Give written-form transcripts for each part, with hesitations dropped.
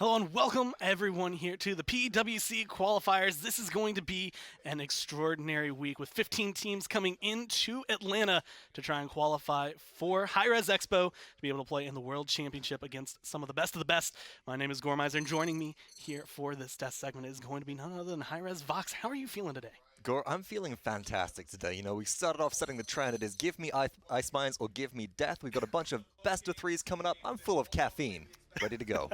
Hello and welcome everyone here to the PWC Qualifiers. This is going to be an extraordinary week with 15 teams coming into Atlanta to try and qualify for Hi-Res Expo to be able to play in the World Championship against some of the best. My name is Gormizer, and joining me here for this test segment is going to be none other than Hi-Res Vox. How are you feeling today? Gore, I'm feeling fantastic today. You know, we started off setting the trend. It is give me ice mines or give me death. We've got a bunch of best of threes coming up. I'm full of caffeine. Ready to go.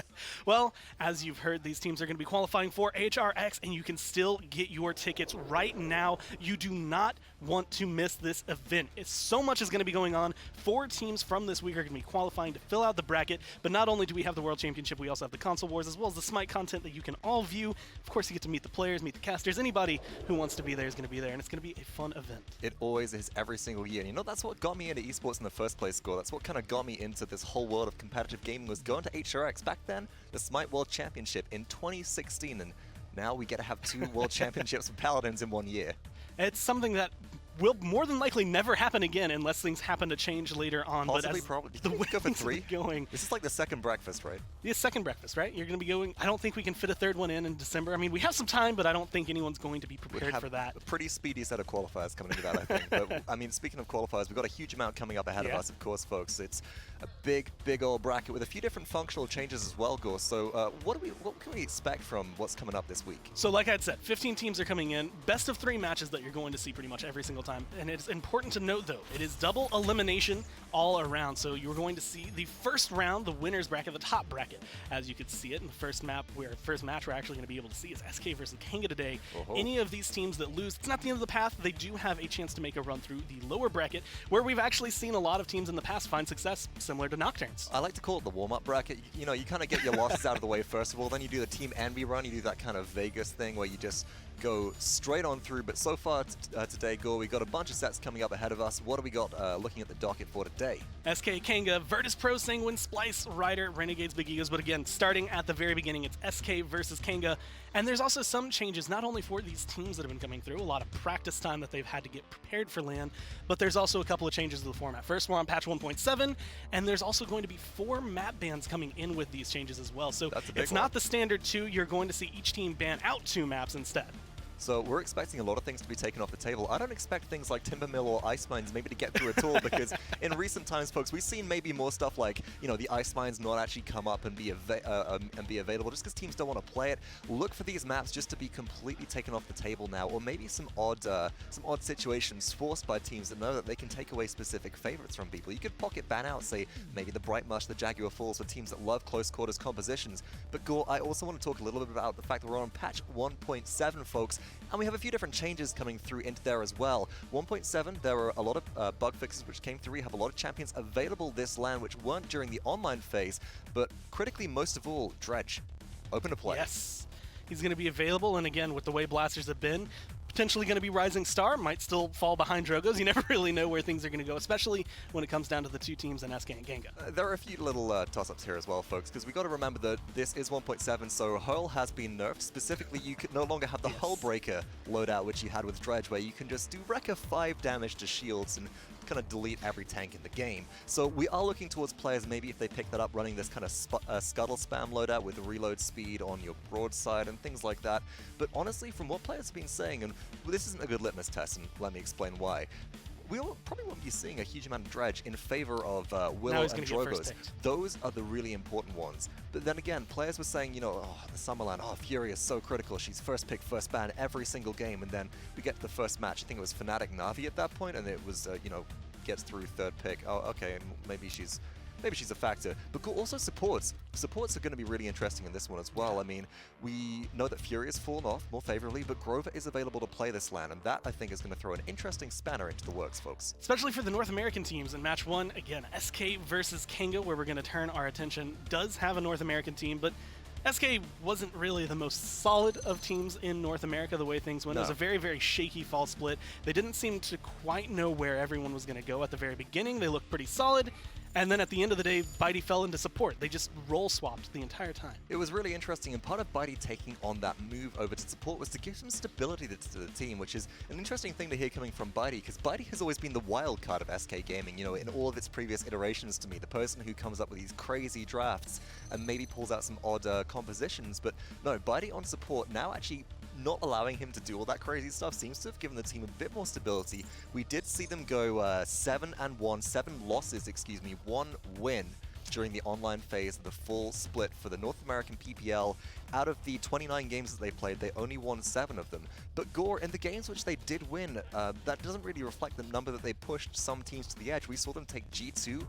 Well, as you've heard, these teams are going to be qualifying for HRX, and you can still get your tickets right now. You do not want to miss this event. So much is going to be going on. 4 teams from this week are going to be qualifying to fill out the bracket, but not only do we have the World Championship, we also have the Console Wars, as well as the Smite content that you can all view. Of course, you get to meet the players, meet the casters. Anybody who wants to be there is going to be there, and it's going to be a fun event. It always is every single year. And you know, that's what got me into esports in the first place, Gore. That's what kind of got me into this whole world of competitive gaming, was going to HRX. Back then, the Smite World Championship in 2016, and now we get to have 2 World Championships for Paladins in 1 year. It's something that will more than likely never happen again unless things happen to change later on. Possibly, probably. The way go for 3. Going. This is like the second breakfast, right? The second breakfast, right? You're going to be going. I don't think we can fit a third one in December. I mean, we have some time, but I don't think anyone's going to be prepared for that. A pretty speedy set of qualifiers coming into that, I think. But I mean, speaking of qualifiers, we've got a huge amount coming up ahead of us, of course, folks. It's a big old bracket with a few different functional changes as well, Gore. So what can we expect from what's coming up this week? So like I said, 15 teams are coming in. Best of 3 matches that you're going to see pretty much every single time. And it's important to note, though, it is double elimination all around. So you're going to see the first round, the winner's bracket, the top bracket, as you could see it in the first match we're actually going to be able to see is SK versus Kanga today. Any of these teams that lose, it's not the end of the path. They do have a chance to make a run through the lower bracket, where we've actually seen a lot of teams in the past find success, similar to Nocturnes. I like to call it the warm-up bracket. You know, you kind of get your losses out of the way first of all, then you do the Team Envy run, you do that kind of Vegas thing where you just go straight on through. But so far today, Gore, we got a bunch of sets coming up ahead of us. What do we got looking at the docket for today? SK, Kanga, Virtus Pro, Sanguine, Splice, Ryder, Renegades, Big Egos. But again, starting at the very beginning, it's SK versus Kanga. And there's also some changes, not only for these teams that have been coming through, a lot of practice time that they've had to get prepared for LAN, but there's also a couple of changes to the format. First, we're on patch 1.7, and there's also going to be 4 map bans coming in with these changes as well. So it's not the standard 2. You're going to see each team ban out 2 maps instead. So we're expecting a lot of things to be taken off the table. I don't expect things like Timber Mill or Ice Mines maybe to get through at all, because in recent times, folks, we've seen maybe more stuff like, you know, the Ice Mines not actually come up and be available just because teams don't want to play it. Look for these maps just to be completely taken off the table now, or maybe some odd situations forced by teams that know that they can take away specific favorites from people. You could pocket ban out, say, maybe the Bright Mush, the Jaguar Falls, for teams that love close quarters compositions. But Gore, I also want to talk a little bit about the fact that we're on patch 1.7, folks. And we have a few different changes coming through into there as well. 1.7, there were a lot of bug fixes which came through. We have a lot of champions available this LAN which weren't during the online phase, but critically, most of all, Dredge. Open to play. Yes, he's going to be available, and again, with the way blasters have been, potentially going to be Rising Star, might still fall behind Drogos. You never really know where things are going to go, especially when it comes down to the 2 teams in SK and Kanga. There are a few little toss-ups here as well, folks, because we got to remember that this is 1.7, so Hurl has been nerfed. Specifically, you could no longer have the Hull Breaker loadout, which you had with Dredge, where you can just do Wrecker 5 damage to shields and kind of delete every tank in the game. So we are looking towards players, maybe if they pick that up, running this kind of scuttle spam loadout with reload speed on your broadside and things like that. But honestly, from what players have been saying, and this isn't a good litmus test, and let me explain why, we probably won't be seeing a huge amount of Dredge in favor of Willow and Drogos. Those are the really important ones. But then again, players were saying, you know, oh, the Summerland, oh, Fury is so critical. She's first pick, first ban every single game. And then we get to the first match. I think it was Fnatic Na'Vi at that point, and it was, you know, gets through 3rd pick. Oh, okay, and maybe she's a factor. But also supports. Supports are going to be really interesting in this one as well. I mean, we know that Fury has fallen off more favorably, but Grover is available to play this LAN, and that, I think, is going to throw an interesting spanner into the works, folks. Especially for the North American teams in match 1. Again, SK versus Kanga, where we're going to turn our attention, does have a North American team, but SK wasn't really the most solid of teams in North America the way things went. No. It was a very, very shaky fall split. They didn't seem to quite know where everyone was going to go at the very beginning. They looked pretty solid, And then at the end of the day, Bitey fell into support. They just role swapped the entire time. It was really interesting, and part of Bitey taking on that move over to support was to give some stability to the team, which is an interesting thing to hear coming from Bitey, because Bitey has always been the wild card of SK Gaming, you know, in all of its previous iterations to me, the person who comes up with these crazy drafts and maybe pulls out some odd compositions, but no, Bitey on support now actually not allowing him to do all that crazy stuff seems to have given the team a bit more stability. We did see them go 7 losses, 1 win during the online phase of the full split for the North American PPL. Out of the 29 games that they played, they only won 7 of them. But Gore, in the games which they did win, that doesn't really reflect the number that they pushed some teams to the edge. We saw them take G2,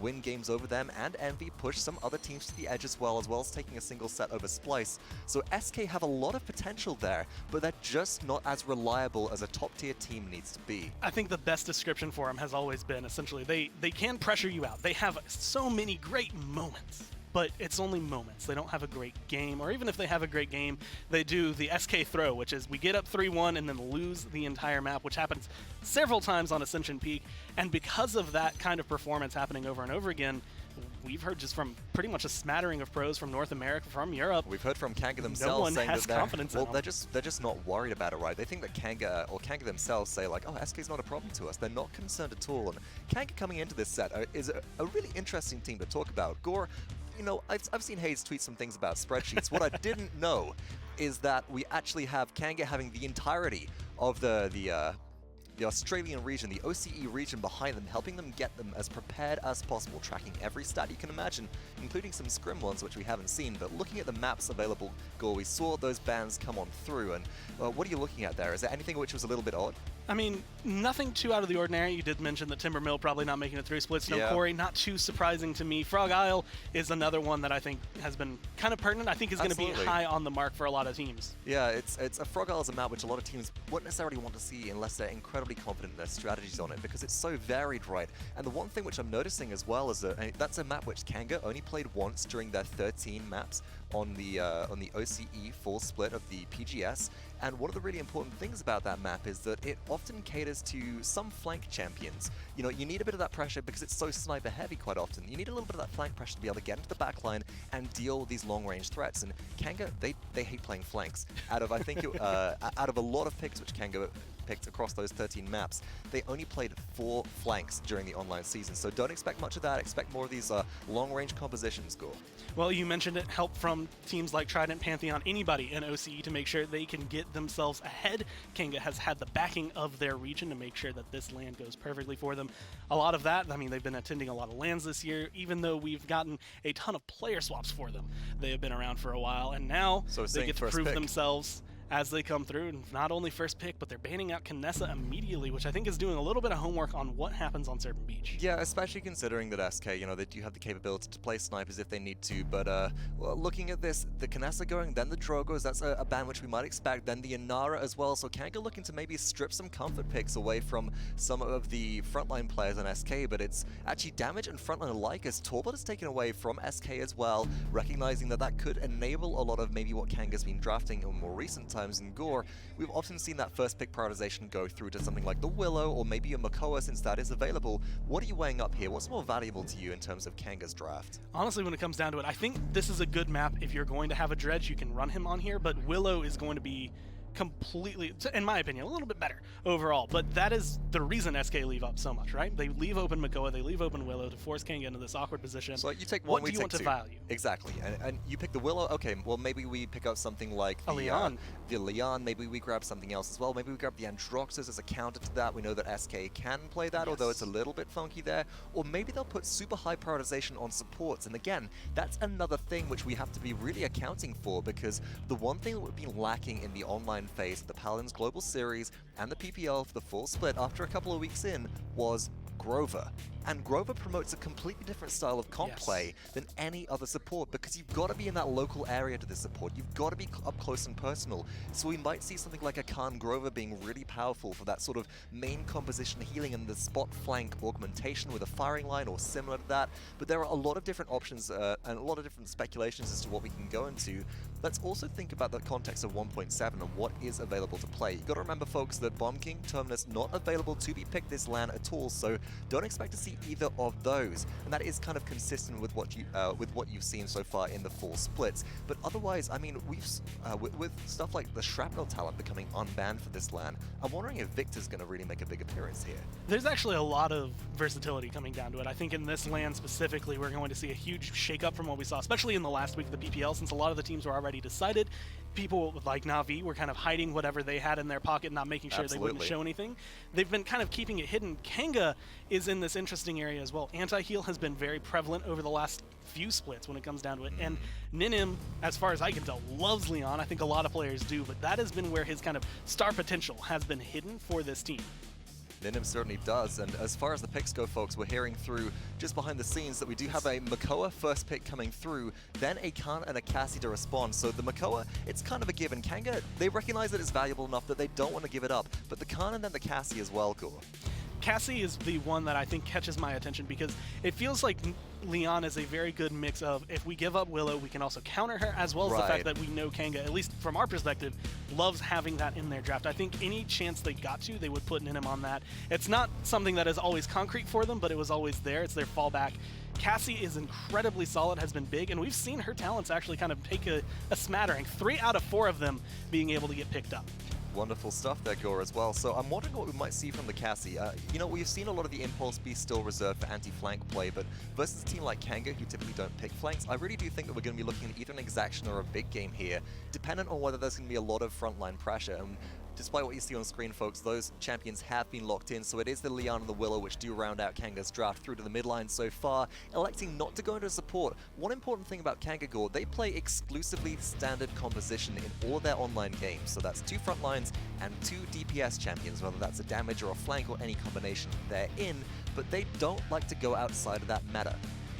win games over them, and Envy push some other teams to the edge as well as taking a single set over Splice. So SK have a lot of potential there, but they're just not as reliable as a top-tier team needs to be. I think the best description for them has always been, essentially, they can pressure you out. They have so many great moments, but it's only moments. They don't have a great game, or even if they have a great game, they do the SK throw, which is we get up 3-1 and then lose the entire map, which happens several times on Ascension Peak. And because of that kind of performance happening over and over again, we've heard just from pretty much a smattering of pros from North America, from Europe. We've heard from Kanga themselves no one saying has that confidence in them. they're just not worried about it, right? They think that Kanga themselves say like, oh, SK's not a problem to us. They're not concerned at all. And Kanga coming into this set is a really interesting team to talk about. Gore, you know, I've seen Hayes tweet some things about spreadsheets. What I didn't know is that we actually have Kanga having the entirety of the Australian region, the OCE region behind them, helping them get them as prepared as possible, tracking every stat you can imagine, including some scrim ones which we haven't seen. But looking at the maps available, Gore, we saw those bans come on through, and what are you looking at there? Is there anything which was a little bit odd? I mean, nothing too out of the ordinary. You did mention that Timber Mill probably not making it through split. Snow Quarry, not too surprising to me. Frog Isle is another one that I think has been kind of pertinent. I think is going to be high on the mark for a lot of teams. Yeah, it's a Frog Isle is a map which a lot of teams won't necessarily want to see unless they're incredibly confident in their strategies on it, because it's so varied, right? And the one thing which I'm noticing as well is that that's a map which Kanga only played once during their 13 maps on the OCE full split of the PGS. And one of the really important things about that map is that it often caters to some flank champions. You know, you need a bit of that pressure because it's so sniper heavy quite often. You need a little bit of that flank pressure to be able to get into the backline and deal these long range threats. And Kanga, they hate playing flanks. Out of, I think, out of a lot of picks which Kanga picked across those 13 maps, they only played 4 flanks during the online season. So don't expect much of that. Expect more of these long range compositions, Gore. Well, you mentioned it, help from teams like Trident, Pantheon, anybody in OCE to make sure they can get themselves ahead. Kanga has had the backing of their region to make sure that this land goes perfectly for them. A lot of that, I mean, they've been attending a lot of lands this year, even though we've gotten a ton of player swaps for them. They have been around for a while, and now they get to prove themselves as they come through, and not only first pick, but they're banning out Kinessa immediately, which I think is doing a little bit of homework on what happens on Serpent Beach. Yeah, especially considering that SK, you know, they do have the capability to play snipers if they need to, but well, looking at this, the Kinessa going, then the Drogos, that's a ban which we might expect, then the Inara as well, so Kanga looking to maybe strip some comfort picks away from some of the frontline players on SK, but it's actually damage and frontline alike as Torbot is taken away from SK as well, recognizing that that could enable a lot of maybe what Kanga's been drafting in more recent times. In Gore, we've often seen that first pick prioritization go through to something like the Willow or maybe a Makoa since that is available. What are you weighing up here? What's more valuable to you in terms of Kanga's draft? Honestly, when it comes down to it, I think this is a good map. If you're going to have a Dredge, you can run him on here, but Willow is going to be completely, in my opinion, a little bit better overall, but that is the reason SK leave up so much, right? They leave open Makoa, they leave open Willow to force Kanga into this awkward position. So you take one, what we do you take want two. to value? Exactly, and you pick the Willow, okay, well maybe we pick up something like the Leon, maybe we grab something else as well, maybe we grab the Androxus as a counter to that. We know that SK can play that, although it's a little bit funky there, or maybe they'll put super high prioritization on supports, and again, that's another thing which we have to be really accounting for, because the one thing that we've been lacking in the online phase of the Paladins Global Series and the PPL for the full split after a couple of weeks in was Grover. And Grover promotes a completely different style of comp play than any other support, because you've got to be in that local area to this support. You've got to be up close and personal. So we might see something like a Khan Grover being really powerful for that sort of main composition healing and the spot flank augmentation with a firing line or similar to that. But there are a lot of different options and a lot of different speculations as to what we can go into. Let's also think about the context of 1.7 and what is available to play. You've got to remember, folks, that Bomb King, Terminus, not available to be picked this LAN at all, so don't expect to see either of those, and that is kind of consistent with what you've seen so far in the full splits. But otherwise, I mean, we've with stuff like the Shrapnel talent becoming unbanned for this LAN, I'm wondering if Victor's going to really make a big appearance here. There's actually a lot of versatility coming down to it. I think in this LAN specifically, we're going to see a huge shakeup from what we saw, especially in the last week of the PPL, since a lot of the teams were already decided. People like Na'Vi were kind of hiding whatever they had in their pocket, not making sure they wouldn't show anything. They've been kind of keeping it hidden. Kanga is in this interesting area as well. Anti-heal has been very prevalent over the last few splits when it comes down to it. And Ninim, as far as I can tell, loves Leon. I think a lot of players do, but that has been where his kind of star potential has been hidden for this team. Ninim certainly does, and as far as the picks go, folks, we're hearing through just behind the scenes that we do have a Makoa first pick coming through, then a Khan and a Cassie to respond. So the Makoa, it's kind of a given. Kanga, they recognize that it's valuable enough that they don't want to give it up, but the Khan and then the Cassie as well, Gore. Cassie is the one that I think catches my attention because it feels like Leon is a very good mix of, if we give up Willow, we can also counter her, as well as the fact that we know Kanga, at least from our perspective, loves having that in their draft. I think any chance they got to, they would put Ninim on that. It's not something that is always concrete for them, but it was always there. It's their fallback. Cassie is incredibly solid, has been big, and we've seen her talents actually kind of take a smattering. 3 out of 4 of them being able to get picked up. Wonderful stuff there, Gore, as well. So I'm wondering what we might see from the Cassie. You know, we've seen a lot of the impulse be still reserved for anti-flank play, but versus a team like Kanga, who typically don't pick flanks, I really do think that we're going to be looking at either an exaction or a big game here, dependent on whether there's going to be a lot of frontline pressure. And despite what you see on screen, folks, those champions have been locked in, so it is the Leon and the Willow which do round out Kanga's draft through to the midline so far, electing not to go into support. One important thing about Kanga, Gore, they play exclusively standard composition in all of their online games, so that's 2 front lines and 2 DPS champions, whether that's a damage or a flank or any combination they're in, but they don't like to go outside of that meta.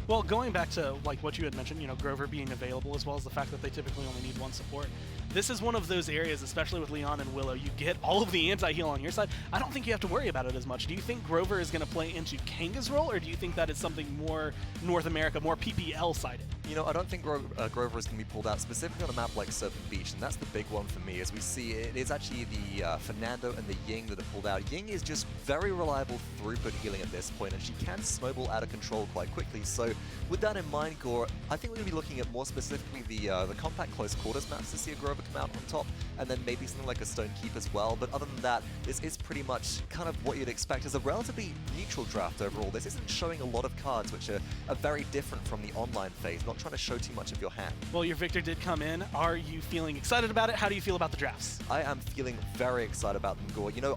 Well, going back to like what you had mentioned, you know, Grover being available, as well as the fact that they typically only need 1 support. This is one of those areas, especially with Leon and Willow, you get all of the anti-heal on your side. I don't think you have to worry about it as much. Do you think Grover is going to play into Kanga's role, or do you think that is something more North America, more PPL-sided? You know, I don't think Grover is going to be pulled out, specifically on a map like Serpent Beach, and that's the big one for me, as we see it is actually the Fernando and the Ying that are pulled out. Ying is just very reliable throughput healing at this point, and she can snowball out of control quite quickly. So with that in mind, Gore, I think we're going to be looking at more specifically the compact close quarters maps to see a Grover come out on top, and then maybe something like a Stone Keep as well. But other than that, this is pretty much kind of what you'd expect as a relatively neutral draft overall. This isn't showing a lot of cards which are very different from the online phase, not trying to show too much of your hand. Well, your Victor did come in. Are you feeling excited about it? How do you feel about the drafts? I am feeling very excited about them, Gore. You know,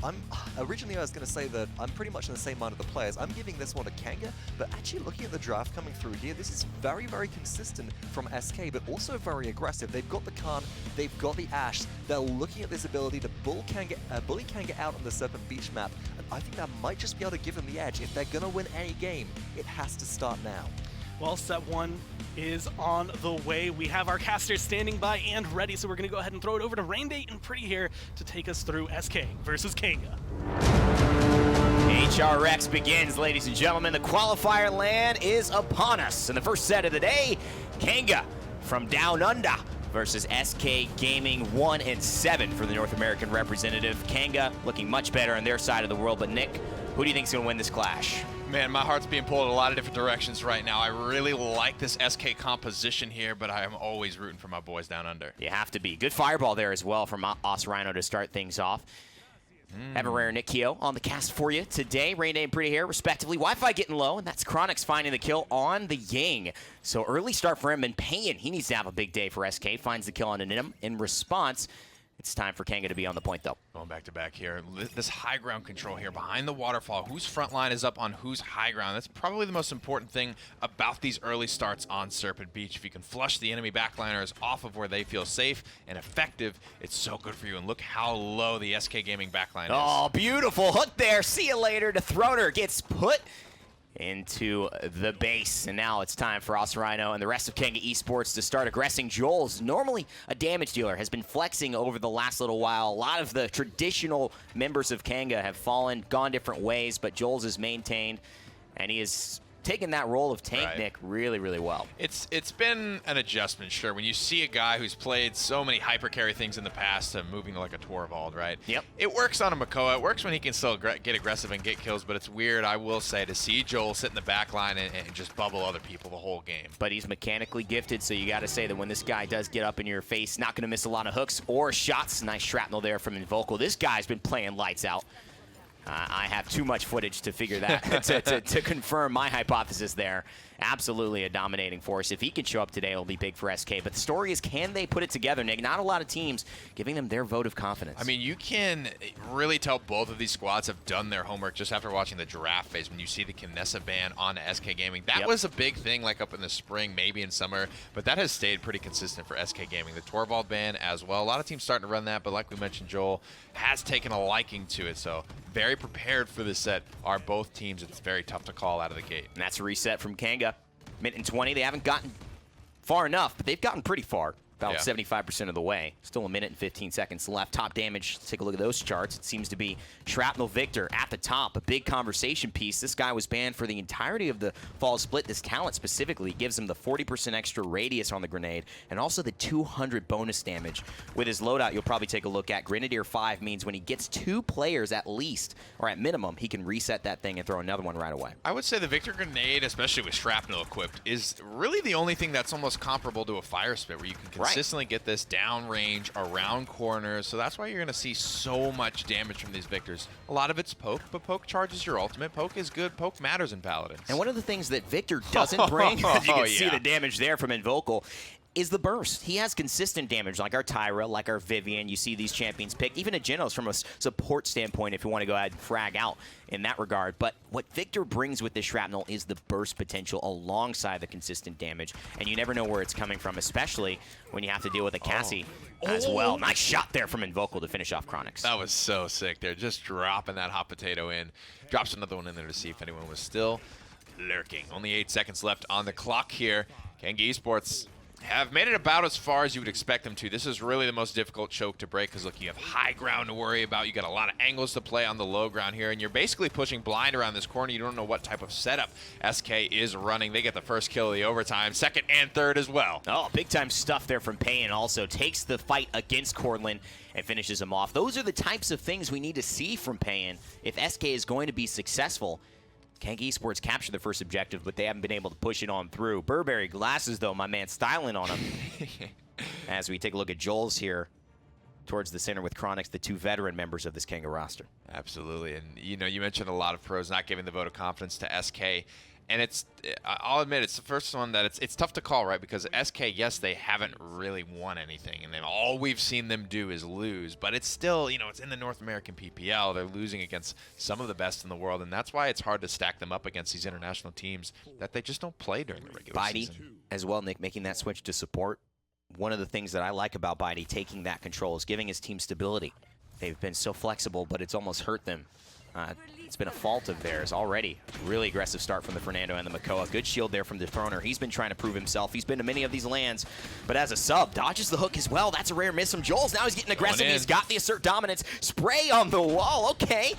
originally I was going to say that I'm pretty much in the same mind of the players. I'm giving this one to Kanga, but actually looking at the draft coming through here, this is very, very consistent from SK, but also very aggressive. They've got the Khan, they've got the Ashe. They're looking at this ability to bully Kanga out on the Serpent Beach map, and I think that might just be able to give them the edge. If they're going to win any game, it has to start now. Well, set 1 is on the way. We have our casters standing by and ready, so we're going to go ahead and throw it over to Raindate and Pretty here to take us through SK versus Kanga. HRX begins, ladies and gentlemen. The qualifier LAN is upon us. In the first set of the day, Kanga from Down Under versus SK Gaming, 1-7 for the North American representative. Kanga looking much better on their side of the world, but Nick, who do you think is going to win this clash? Man, my heart's being pulled in a lot of different directions right now. I really like this SK composition here, but I am always rooting for my boys Down Under. You have to be. Good fireball there as well from Os Rhino to start things off. Have a rare Nick Keogh on the cast for you today. Rain Day and Pretty here, respectively. Wi-Fi getting low, and that's Chronix finding the kill on the Ying. So early start for him, and Payne, he needs to have a big day for SK. Finds the kill on Ninim. In response, it's time for Kanga to be on the point, though. Going back to back here. This high ground control here behind the waterfall. Whose front line is up on whose high ground? That's probably the most important thing about these early starts on Serpent Beach. If you can flush the enemy backliners off of where they feel safe and effective, it's so good for you. And look how low the SK Gaming backline is. Oh, beautiful hook there. See you later. The Throner gets put into the base. And now it's time for Os Rhino and the rest of Kanga Esports to start aggressing. Joel's normally a damage dealer, has been flexing over the last little while. A lot of the traditional members of Kanga have fallen, gone different ways, but Joel's is maintained, and he is taken that role of tank, Right. Nick, really, really well. It's been an adjustment, sure. When you see a guy who's played so many hyper carry things in the past to moving to like a Torvald, right? Yep. It works on a Makoa. It works when he can still get aggressive and get kills, but it's weird, I will say, to see Joel sit in the back line and just bubble other people the whole game. But he's mechanically gifted, so you got to say that when this guy does get up in your face, not going to miss a lot of hooks or shots. Nice shrapnel there from Invocal. This guy's been playing lights out. I have too much footage to figure that, to confirm my hypothesis there. Absolutely a dominating force. If he can show up today, it'll be big for SK. But the story is, can they put it together, Nick? Not a lot of teams giving them their vote of confidence. I mean, you can really tell both of these squads have done their homework just after watching the draft phase. When you see the Kinessa ban on SK Gaming, that was a big thing like up in the spring, maybe in summer, but that has stayed pretty consistent for SK Gaming. The Torvald ban as well. A lot of teams starting to run that, but like we mentioned, Joel has taken a liking to it. So very prepared for this set are both teams. It's very tough to call out of the gate. And that's a reset from Kanga. Minute and 20. They haven't gotten far enough, but they've gotten pretty far. About 75% of the way. Still a minute and 15 seconds left. Top damage, let's take a look at those charts. It seems to be Shrapnel Victor at the top. A big conversation piece. This guy was banned for the entirety of the fall split. This talent specifically gives him the 40% extra radius on the grenade and also the 200 bonus damage. With his loadout, you'll probably take a look at Grenadier 5 means when he gets 2 players at least, or at minimum, he can reset that thing and throw another one right away. I would say the Victor Grenade, especially with Shrapnel equipped, is really the only thing that's almost comparable to a Fire Spit, where you can consistently get this downrange around corners. So that's why you're going to see so much damage from these Victors. A lot of it's poke, but poke charges your ultimate. Poke is good. Poke matters in Paladins. And one of the things that Victor doesn't bring, as you can see the damage there from Invocal, is the burst. He has consistent damage, like our Tyra, like our Vivian. You see these champions picked, even a Genos from a support standpoint if you want to go ahead and frag out in that regard. But what Victor brings with this Shrapnel is the burst potential alongside the consistent damage, and you never know where it's coming from, especially when you have to deal with a Cassie as well. Nice shot there from Invocal to finish off Chronix. That was so sick there, just dropping that hot potato in. Drops another one in there to see if anyone was still lurking. Only 8 seconds left on the clock here. Kanga Esports have made it about as far as you would expect them to. This is really the most difficult choke to break because, look, you have high ground to worry about. You got a lot of angles to play on the low ground here, and you're basically pushing blind around this corner. You don't know what type of setup SK is running. They get the first kill of the overtime, second and third as well. Oh, big-time stuff there from Payan. Also takes the fight against Cortland and finishes him off. Those are the types of things we need to see from Payan if SK is going to be successful. Kanga Esports captured the first objective, but they haven't been able to push it on through. Burberry glasses, though, my man styling on him. As we take a look at Joel's here towards the center with Chronix, the 2 veteran members of this Kanga roster. Absolutely. And, you know, you mentioned a lot of pros not giving the vote of confidence to SK. And I'll admit, it's the first one that it's tough to call, right? Because SK, yes, they haven't really won anything, and then all we've seen them do is lose. But it's still, you know, it's in the North American PPL. They're losing against some of the best in the world, and that's why it's hard to stack them up against these international teams that they just don't play during the regular season. As well, Nick, making that switch to support. One of the things that I like about Bidey taking that control is giving his team stability. They've been so flexible, but it's almost hurt them. It's been a fault of theirs already. Really aggressive start from the Fernando and the Makoa. Good shield there from the Throner. He's been trying to prove himself. He's been to many of these lands, but as a sub, dodges the hook as well. That's a rare miss from Joel's. Now he's getting aggressive. He's got the assert dominance. Spray on the wall. Okay,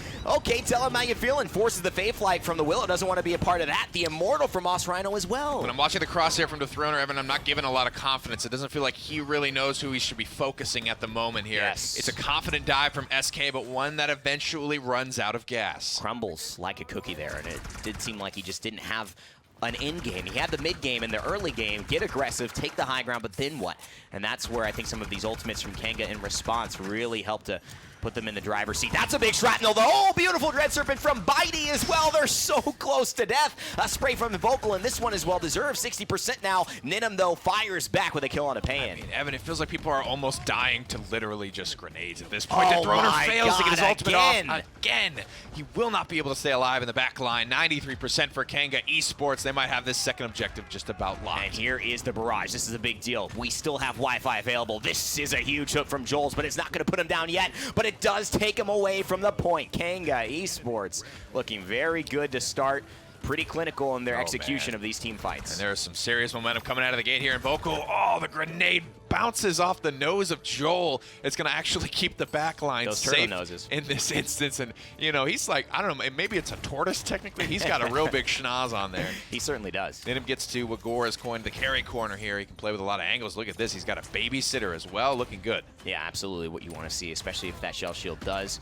tell him how you feeling. Forces the Fey Flight from the Willow. Doesn't want to be a part of that. The Immortal from Os Rhino as well. When I'm watching the crosshair from the Throner, Evan, I'm not given a lot of confidence. It doesn't feel like he really knows who he should be focusing at the moment here. Yes. It's a confident dive from SK, but one that eventually runs out of gas. Crumbles like a cookie there, and it did seem like he just didn't have an end game. He had the mid game and the early game, get aggressive, take the high ground, but then what? And that's where I think some of these ultimates from Kanga in response really helped to put them in the driver's seat. That's a big shrapnel, though. Oh, beautiful Dread Serpent from Bidey as well. They're so close to death. A spray from the Vocal, and this one is well-deserved. 60% now. Ninum, though, fires back with a kill on a Payan. I mean, Evan, it feels like people are almost dying to literally just grenades at this point. The Throner fails to get his ultimate off again. He will not be able to stay alive in the back line. 93% for Kanga Esports. They might have this second objective just about locked. And here is the barrage. This is a big deal. We still have Wi-Fi available. This is a huge hook from Joel's, but it's not going to put him down yet. But it does take him away from the point. Kanga Esports looking very good to start. pretty clinical in their execution of these team fights. And there's some serious momentum coming out of the gate here in Vocal. Oh, the grenade bounces off the nose of Joel. It's going to actually keep the back line safe in this instance. And, you know, he's like, I don't know, maybe it's a tortoise technically. He's got a real big schnoz on there. He certainly does. Then him gets to Wagor has coined the carry corner here. He can play with a lot of angles. Look at this. He's got a babysitter as well. Looking good. Yeah, absolutely what you want to see, especially if that shell shield does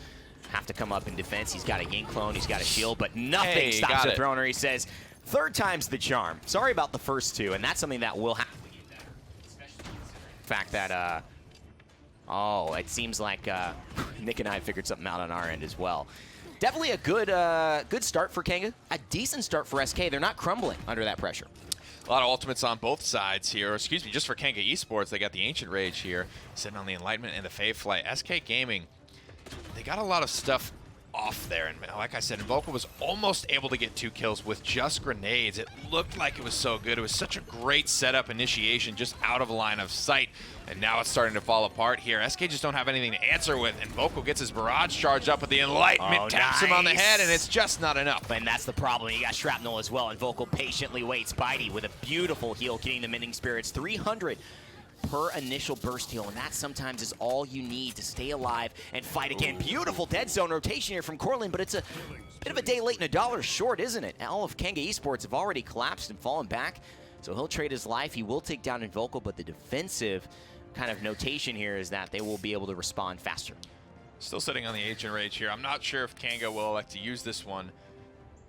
have to come up in defense. He's got a Ying clone. He's got a shield, but nothing stops the Throner. He says, third time's the charm. Sorry about the first two, and that's something that will have to get better. Especially the fact that, oh, it seems like Nick and I figured something out on our end as well. Definitely a good start for Kanga. A decent start for SK. They're not crumbling under that pressure. A lot of ultimates on both sides here. Excuse me, just for Kanga Esports, they got the Ancient Rage here, sitting on the Enlightenment and the Fave Flight. SK Gaming, they got a lot of stuff off there, and like I said, Invoker was almost able to get 2 kills with just grenades. It looked like it was so good. It was such a great setup initiation just out of line of sight, and now it's starting to fall apart here. SK just don't have anything to answer with, and Vocal gets his barrage charged up with the Enlightenment, taps him on the head, and it's just not enough. And that's the problem. You got Shrapnel as well, and Vocal patiently waits. Spidey with a beautiful heal, getting the Mending Spirits. 300 per initial burst heal, and that sometimes is all you need to stay alive and fight again. Beautiful dead zone rotation here from Corlin, but it's a bit of a day late and $1 short, isn't it? All of Kanga Esports have already collapsed and fallen back, so he'll trade his life. He will take down Invocal, but the defensive kind of notation here is that they will be able to respond faster. Still sitting on the Ancient Rage here. I'm not sure if Kanga will elect to use this one.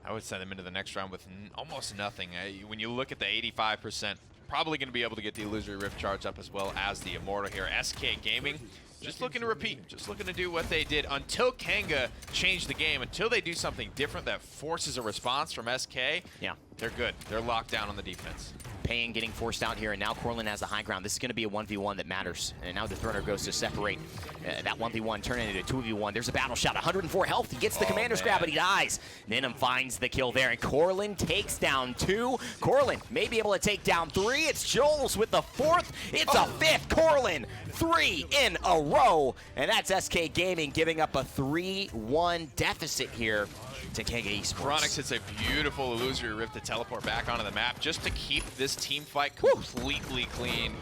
I would send him into the next round with almost nothing. When you look at the 85%, probably going to be able to get the Illusory Rift charge up as well as the Immortal here. SK Gaming, just looking to repeat, just looking to do what they did until Kanga changed the game, until they do something different that forces a response from SK. Yeah. They're good. They're locked down on the defense. Payne getting forced out here, and now Corlin has the high ground. This is going to be a 1v1 that matters. And now the Throner goes to separate that 1v1, turn it into a 2v1. There's a battle shot, 104 health. He gets the Commander's grab, but he dies. Ninum finds the kill there, and Corlin takes down 2. Corlin may be able to take down 3. It's Joel's with the 4th. It's a 5th. Corlin, 3 in a row. And that's SK Gaming giving up a 3-1 deficit here to Kanga Esports. Chronix hits a beautiful Illusory Rift to teleport back onto the map just to keep this team fight completely clean.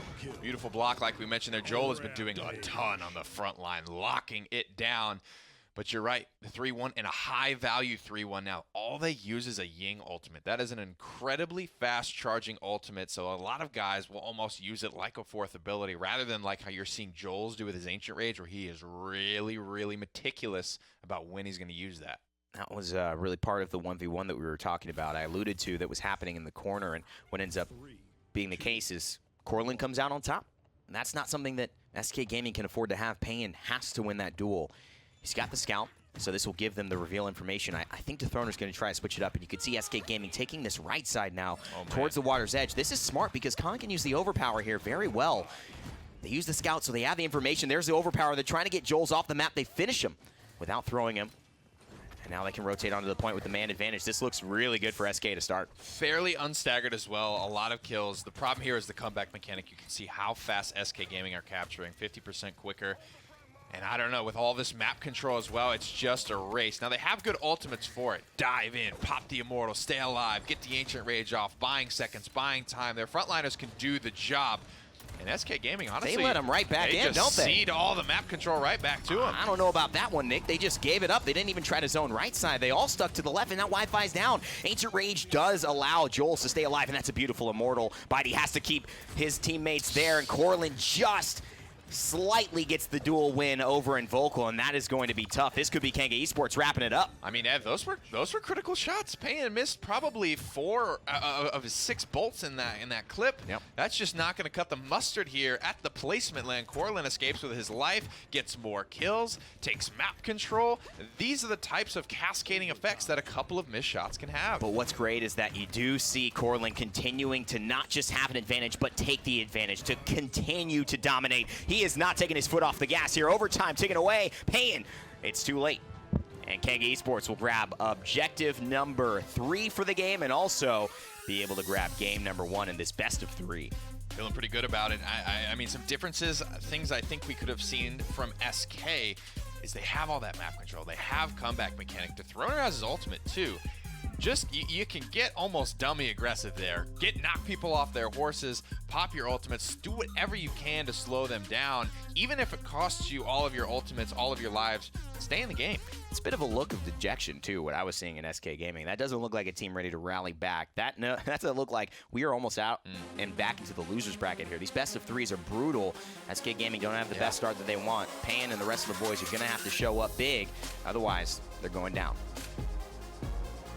Beautiful block like we mentioned there. Joel has been doing a ton on the front line, locking it down. But you're right, the 3-1 and a high-value 3-1 now. All they use is a Ying ultimate. That is an incredibly fast-charging ultimate, so a lot of guys will almost use it like a 4th ability rather than like how you're seeing Joel's do with his Ancient Rage, where he is really, really meticulous about when he's going to use that. That was really part of the 1v1 that we were talking about. I alluded to that was happening in the corner, and what ends up being the case is Corlin comes out on top. And that's not something that SK Gaming can afford to have. Payne has to win that duel. He's got the scout, so this will give them the reveal information. I think Dethroner's going to try to switch it up, and you can see SK Gaming taking this right side now towards the water's edge. This is smart because Khan can use the overpower here very well. They use the scout, so they have the information. There's the overpower. They're trying to get Joel's off the map. They finish him without throwing him. And now they can rotate onto the point with the man advantage. This looks really good for SK to start. Fairly unstaggered as well. A lot of kills. The problem here is the comeback mechanic. You can see how fast SK Gaming are capturing. 50% quicker. And I don't know, with all this map control as well, it's just a race. Now, they have good ultimates for it. Dive in, pop the Immortal, stay alive, get the Ancient Rage off, buying seconds, buying time. Their frontliners can do the job. And SK Gaming, honestly, they let them right back in, don't they? They cede all the map control right back to them. I don't know about that one, Nick. They just gave it up. They didn't even try to zone right side. They all stuck to the left, and now Wi-Fi's down. Ancient Rage does allow Joel to stay alive, and that's a beautiful Immortal. But he has to keep his teammates there, and Corlin just slightly gets the duel win over Invocal, and that is going to be tough. This could be Kanga Esports wrapping it up. I mean, Ev, those were critical shots. Payne missed probably 4 of his 6 bolts in that clip. Yep. That's just not going to cut the mustard here at the placement land. Corlin escapes with his life, gets more kills, takes map control. These are the types of cascading effects that a couple of missed shots can have. But what's great is that you do see Corlin continuing to not just have an advantage, but take the advantage, to continue to dominate. He is not taking his foot off the gas here. Overtime taken away. Payne, it's too late. And Kanga Esports will grab objective number 3 for the game, and also be able to grab game number 1 in this best of 3. Feeling pretty good about it. I mean, some differences, things I think we could have seen from SK is they have all that map control. They have comeback mechanic. Dethroner has his ultimate too. you can get almost dummy aggressive there. Knock people off their horses, pop your ultimates, do whatever you can to slow them down. Even if it costs you all of your ultimates, all of your lives, stay in the game. It's a bit of a look of dejection, too, what I was seeing in SK Gaming. That doesn't look like a team ready to rally back. That doesn't look like we are almost out and back into the losers bracket here. These best of threes are brutal. SK Gaming don't have the best start that they want. Pan and the rest of the boys are going to have to show up big. Otherwise, they're going down.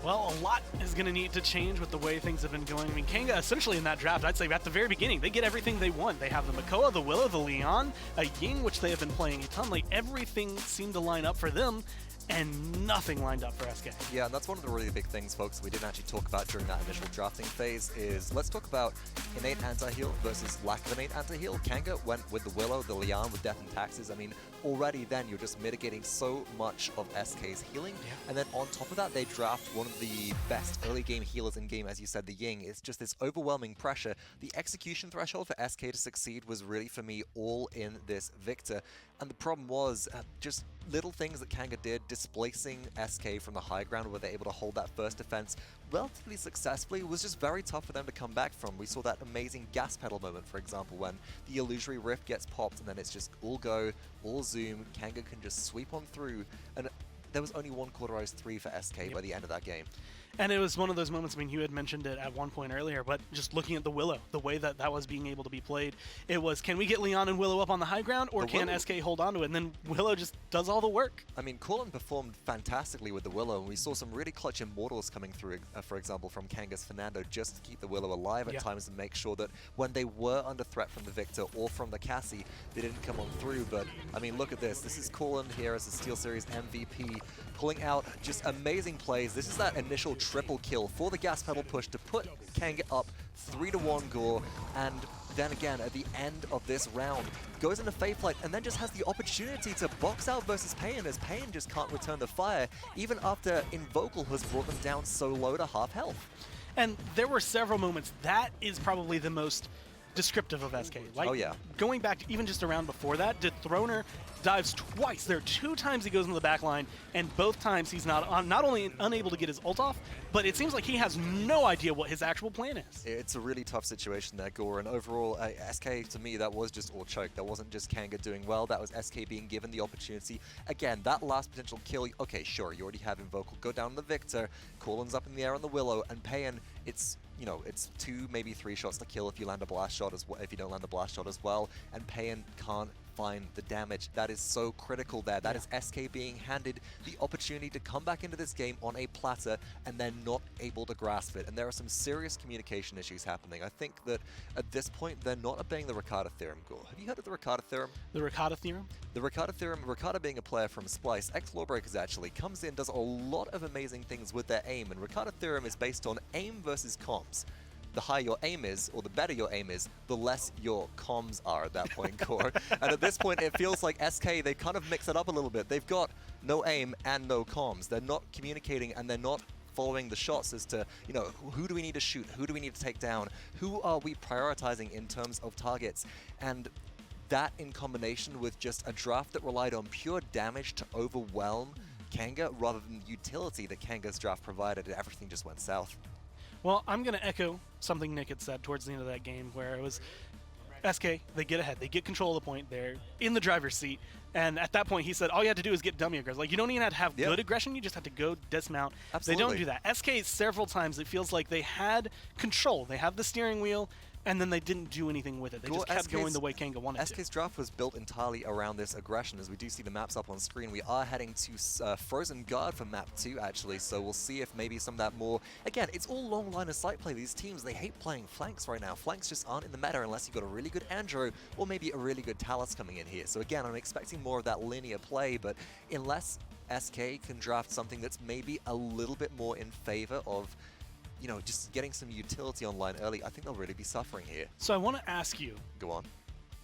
Well, a lot is going to need to change with the way things have been going. I mean, Kanga, essentially in that draft, I'd say at the very beginning, they get everything they want. They have the Makoa, the Willow, the Leon, a Ying, which they have been playing a ton. Like, everything seemed to line up for them, and nothing lined up for SK. Yeah, and that's one of the really big things, folks, we didn't actually talk about during that initial drafting phase is let's talk about innate anti-heal versus lack of innate anti-heal. Kanga went with the Willow, the Leon with Death and Taxes. I mean, already then you're just mitigating so much of SK's healing. And then on top of that, they draft one of the best early game healers in game, as you said, the Ying. It's just this overwhelming pressure. The execution threshold for SK to succeed was really, for me, all in this Victor. And the problem was just little things that Kanga did, displacing SK from the high ground where they're able to hold that first defense relatively successfully, was just very tough for them to come back from. We saw that amazing gas pedal moment, for example, when the illusory rift gets popped and then it's just all go, all zoom, Kanga can just sweep on through, and there was only one cauterized 3 for SK by the end of that game. And it was one of those moments, I mean, you had mentioned it at one point earlier, but just looking at the Willow, the way that that was being able to be played, it was, can we get Leon and Willow up on the high ground, or can SK hold on to it? And then Willow just does all the work. I mean, Corlin performed fantastically with the Willow, and we saw some really clutch Immortals coming through, for example, from Kanga's Fernando, just to keep the Willow alive at times and make sure that when they were under threat from the Victor or from the Cassie, they didn't come on through. But, I mean, look at this. This is Corlin here as the Steel Series MVP, pulling out just amazing plays. This is that initial triple kill for the gas pedal push to put Kanga up 3-1 Gore, and then again at the end of this round goes into Fade Flight and then just has the opportunity to box out versus Payan, as Payan just can't return the fire even after Invocal has brought them down so low to half health. And there were several moments. That is probably the most descriptive of SK. Like, going back even just around before that, Dethroner dives twice. There are 2 times he goes into the back line, and both times he's not only unable to get his ult off, but it seems like he has no idea what his actual plan is. It's a really tough situation there, Gore, and overall, SK, to me, that was just all choke. That wasn't just Kanga doing well, that was SK being given the opportunity. Again, that last potential kill, okay, sure, you already have Invocal go down the Victor, Corlin's up in the air on the Willow, and Payan, it's, you know, it's 2, maybe 3 shots to kill if you land a blast shot as well, if you don't land the blast shot as well, and Payan can't find the damage. That is so critical there. That is SK being handed the opportunity to come back into this game on a platter and then not able to grasp it. And there are some serious communication issues happening. I think that at this point, they're not obeying the Ricardo theorem, Gore. Have you heard of the Ricardo theorem? The Ricardo theorem? The Ricardo theorem, Ricardo being a player from Splice, ex-Lawbreakers actually, comes in, does a lot of amazing things with their aim, and Ricardo theorem is based on aim versus comms. The higher your aim is, or the better your aim is, the less your comms are at that point, Core. And at this point, it feels like SK, they kind of mix it up a little bit. They've got no aim and no comms. They're not communicating, and they're not following the shots as to, you know, who do we need to shoot? Who do we need to take down? Who are we prioritizing in terms of targets? And that in combination with just a draft that relied on pure damage to overwhelm Kanga rather than the utility that Kanga's draft provided, everything just went south. Well, I'm going to echo something Nick had said towards the end of that game, where it was SK, they get ahead, they get control of the point, they're in the driver's seat, and at that point he said all you had to do is get dummy aggressive. Like, you don't even have to have good aggression, you just have to go dismount. Absolutely. They don't do that. SK, several times it feels like they had control, they have the steering wheel, and then they didn't do anything with it. They just kept going the way Kanga wanted to. SK's draft was built entirely around this aggression. As we do see the maps up on screen, we are heading to Frozen Guard for map 2, actually, so we'll see if maybe some of that more... Again, it's all long line of sight play. These teams, they hate playing flanks right now. Flanks just aren't in the meta unless you've got a really good Andro or maybe a really good Talus coming in here. So again, I'm expecting more of that linear play, but unless SK can draft something that's maybe a little bit more in favor of, you know, just getting some utility online early, I think they'll really be suffering here. So I want to ask you, Go on.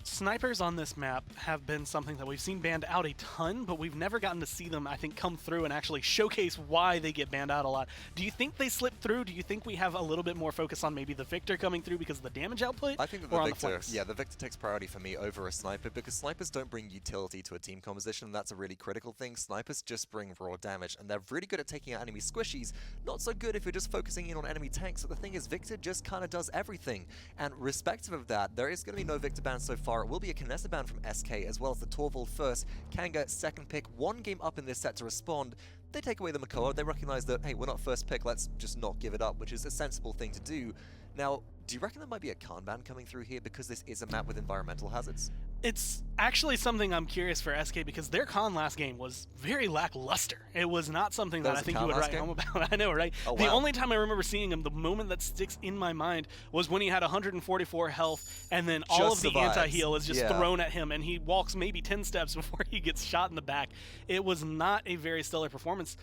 Snipers on this map have been something that we've seen banned out a ton, but we've never gotten to see them, I think, come through and actually showcase why they get banned out a lot. Do you think they slip through? Do you think we have a little bit more focus on maybe the Victor coming through because of the damage output? I think that the Victor, the Victor takes priority for me over a Sniper because Snipers don't bring utility to a team composition, and that's a really critical thing. Snipers just bring raw damage, and they're really good at taking out enemy squishies. Not so good if you're just focusing in on enemy tanks. So the thing is, Victor just kind of does everything, and respective of that, there is going to be no Victor ban so far. It will be a Kinessa ban from SK, as well as the Torvald first, Kanga second pick, 1 game up in this set to respond. They take away the Makoa, they recognize that, hey, we're not first pick, let's just not give it up, which is a sensible thing to do. Now, do you reckon there might be a Khan ban coming through here because this is a map with environmental hazards? It's actually something I'm curious for SK because their Khan last game was very lackluster. It was not something that I think you would write home about. I know, right? Oh, wow. The only time I remember seeing him, the moment that sticks in my mind was when he had 144 health and then all of the anti-heal is just thrown at him and he walks maybe 10 steps before he gets shot in the back. It was not a very stellar performance.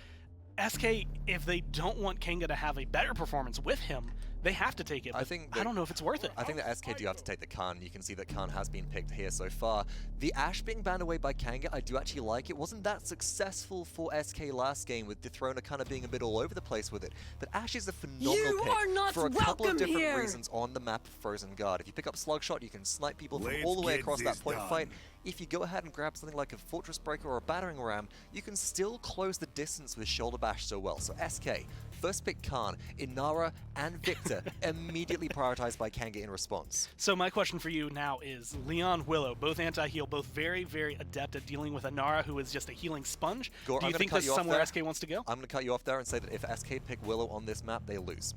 SK, if they don't want Kanga to have a better performance with him, they have to take it. I don't know if it's worth it. I think that SK do have to take the Khan. You can see that Khan has been picked here so far. The Ashe being banned away by Kanga, I do actually like it. Wasn't that successful for SK last game with Dethrona kind of being a bit all over the place with it. But Ashe is a phenomenal pick for a couple of different reasons on the map of Frozen Guard. If you pick up Slugshot, you can snipe people from all the way across that point fight. If you go ahead and grab something like a Fortress Breaker or a Battering Ram, you can still close the distance with Shoulder Bash so well. So SK, first pick Khan, Inara, and Victor, immediately prioritized by Kanga in response. So my question for you now is, Leon, Willow, both anti-heal, both very, very adept at dealing with Inara, who is just a healing sponge. Gore, do you think this is somewhere SK wants to go? I'm going to cut you off there and say that if SK pick Willow on this map, they lose.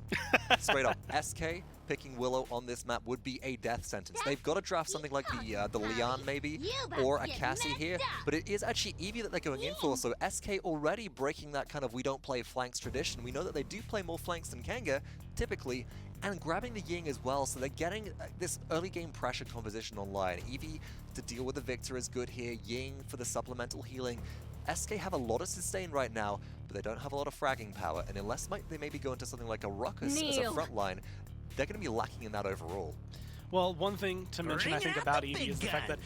Straight up, SK picking Willow on this map would be a death sentence. They've got to draft something like the Leon maybe, or a Cassie here, but it is actually Eevee that they're going in for, so SK already breaking that kind of we don't play flanks tradition. We know that they do play more flanks than Kanga, typically, and grabbing the Ying as well, so they're getting this early game pressure composition online. Eevee to deal with the Victor is good here, Ying for the supplemental healing. SK have a lot of sustain right now, but they don't have a lot of fragging power, and unless they maybe go into something like a Ruckus as a front line, they're going to be lacking in that overall. Well, one thing to mention, I think, about Eevee is the fact that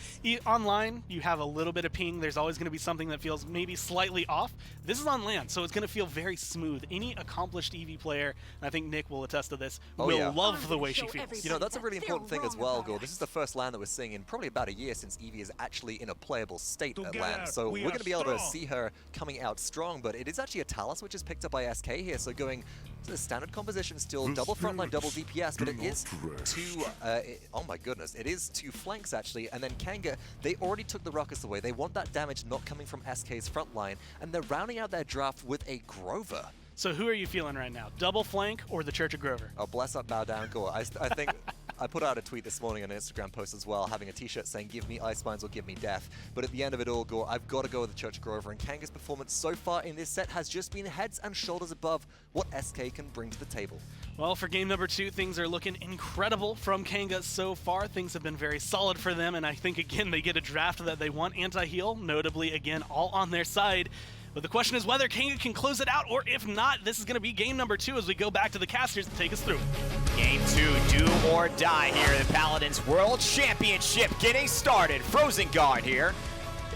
online, you have a little bit of ping. There's always going to be something that feels maybe slightly off. This is on land, so it's going to feel very smooth. Any accomplished Eevee player, and I think Nick will attest to this, will love the way she feels. You know, that's a really important thing as well, Gore. This is the first land that we're seeing in probably about a year since Eevee is actually in a playable state at land. So we're going to be able to see her coming out strong, but it is actually a Talus, which is picked up by SK here, so going to the standard composition still, double frontline, double DPS, but it is two, oh my goodness, it is 2 flanks actually, and then Kanga, they already took the Ruckus away. They want that damage not coming from SK's front line, and they're rounding out their draft with a Grover. So who are you feeling right now? Double flank or the Church of Grover? Oh, bless up, bow down, Gore. I think I put out a tweet this morning on an Instagram post as well, having a t-shirt saying, give me Ice Spines or give me death. But at the end of it all, Gore, I've got to go with the Church of Grover, and Kanga's performance so far in this set has just been heads and shoulders above what SK can bring to the table. Well, for game number 2, things are looking incredible from Kanga so far. Things have been very solid for them, and I think, again, they get a draft that they want anti-heal, notably, again, all on their side. But the question is whether Kanga can close it out, or if not, this is going to be game number 2 as we go back to the casters to take us through. Game 2, do or die here. The Paladins World Championship getting started. Frozen Guard here.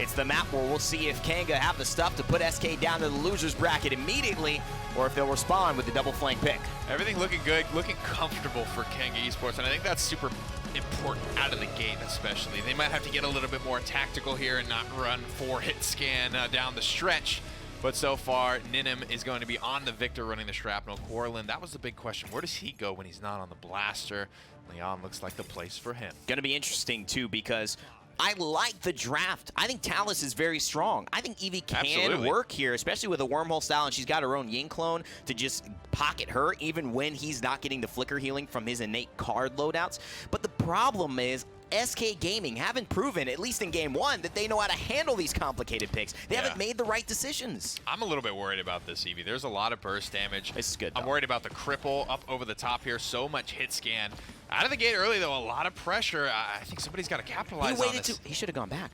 It's the map where we'll see if Kanga have the stuff to put SK down to the losers bracket immediately, or if they'll respond with the double flank pick. Everything looking good, looking comfortable for Kanga Esports, and I think that's super important out of the gate especially. They might have to get a little bit more tactical here and not run 4-hit scan down the stretch. But so far, Ninim is going to be on the Victor running the Shrapnel. Corlin, that was the big question. Where does he go when he's not on the Blaster? Leon looks like the place for him. Going to be interesting, too, because I like the draft. I think Talus is very strong. I think Eevee can work here, especially with a wormhole style, and she's got her own Ying clone to just pocket her, even when he's not getting the flicker healing from his innate card loadouts. But the problem is, SK Gaming haven't proven, at least in game 1, that they know how to handle these complicated picks. They haven't made the right decisions. I'm a little bit worried about this, Eevee. There's a lot of burst damage. This is good, though. I'm worried about the cripple up over the top here. So much hit scan. Out of the gate early, though, a lot of pressure. I think somebody's got to capitalize on this. He should have gone back.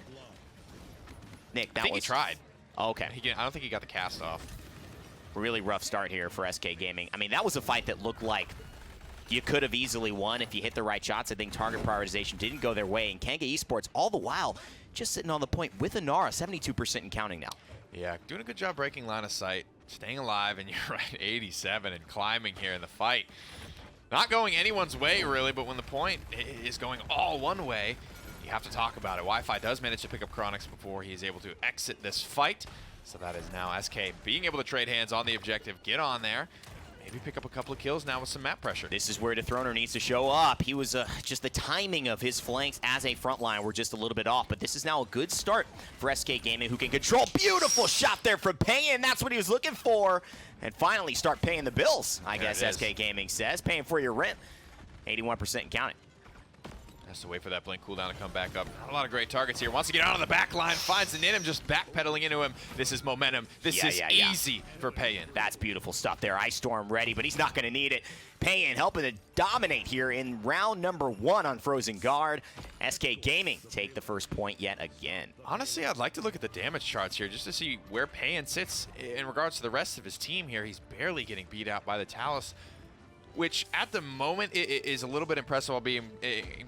Nick, I think he tried. Oh, okay. I don't think he got the cast off. Really rough start here for SK Gaming. I mean, that was a fight that looked like you could have easily won if you hit the right shots. I think target prioritization didn't go their way, and Kanga Esports all the while just sitting on the point with Inara, 72% and counting now. Yeah, doing a good job breaking line of sight, staying alive, and you're right, 87 and climbing here in the fight. Not going anyone's way, really, but when the point is going all one way, you have to talk about it. Wi-Fi does manage to pick up Chronix before he's able to exit this fight. So that is now SK being able to trade hands on the objective, get on there, maybe pick up a couple of kills now with some map pressure. This is where Dethroner needs to show up. He was just the timing of his flanks as a frontline were just a little bit off, but this is now a good start for SK Gaming, who can control. Beautiful shot there from Payan. That's what he was looking for. And finally start paying the bills, I guess SK Gaming says. Paying for your rent. 81% and counting. Has to wait for that blink cooldown to come back up. Not a lot of great targets here. Wants to get out of the back line, finds the Ninim, just backpedaling into him. This is momentum. This is easy for Payan. That's beautiful stuff there. Ice Storm ready, but he's not going to need it. Payan helping to dominate here in round number 1 on Frozen Guard. SK Gaming take the first point yet again. Honestly, I'd like to look at the damage charts here just to see where Payan sits in regards to the rest of his team here. He's barely getting beat out by the Talus, which at the moment is a little bit impressive. I'm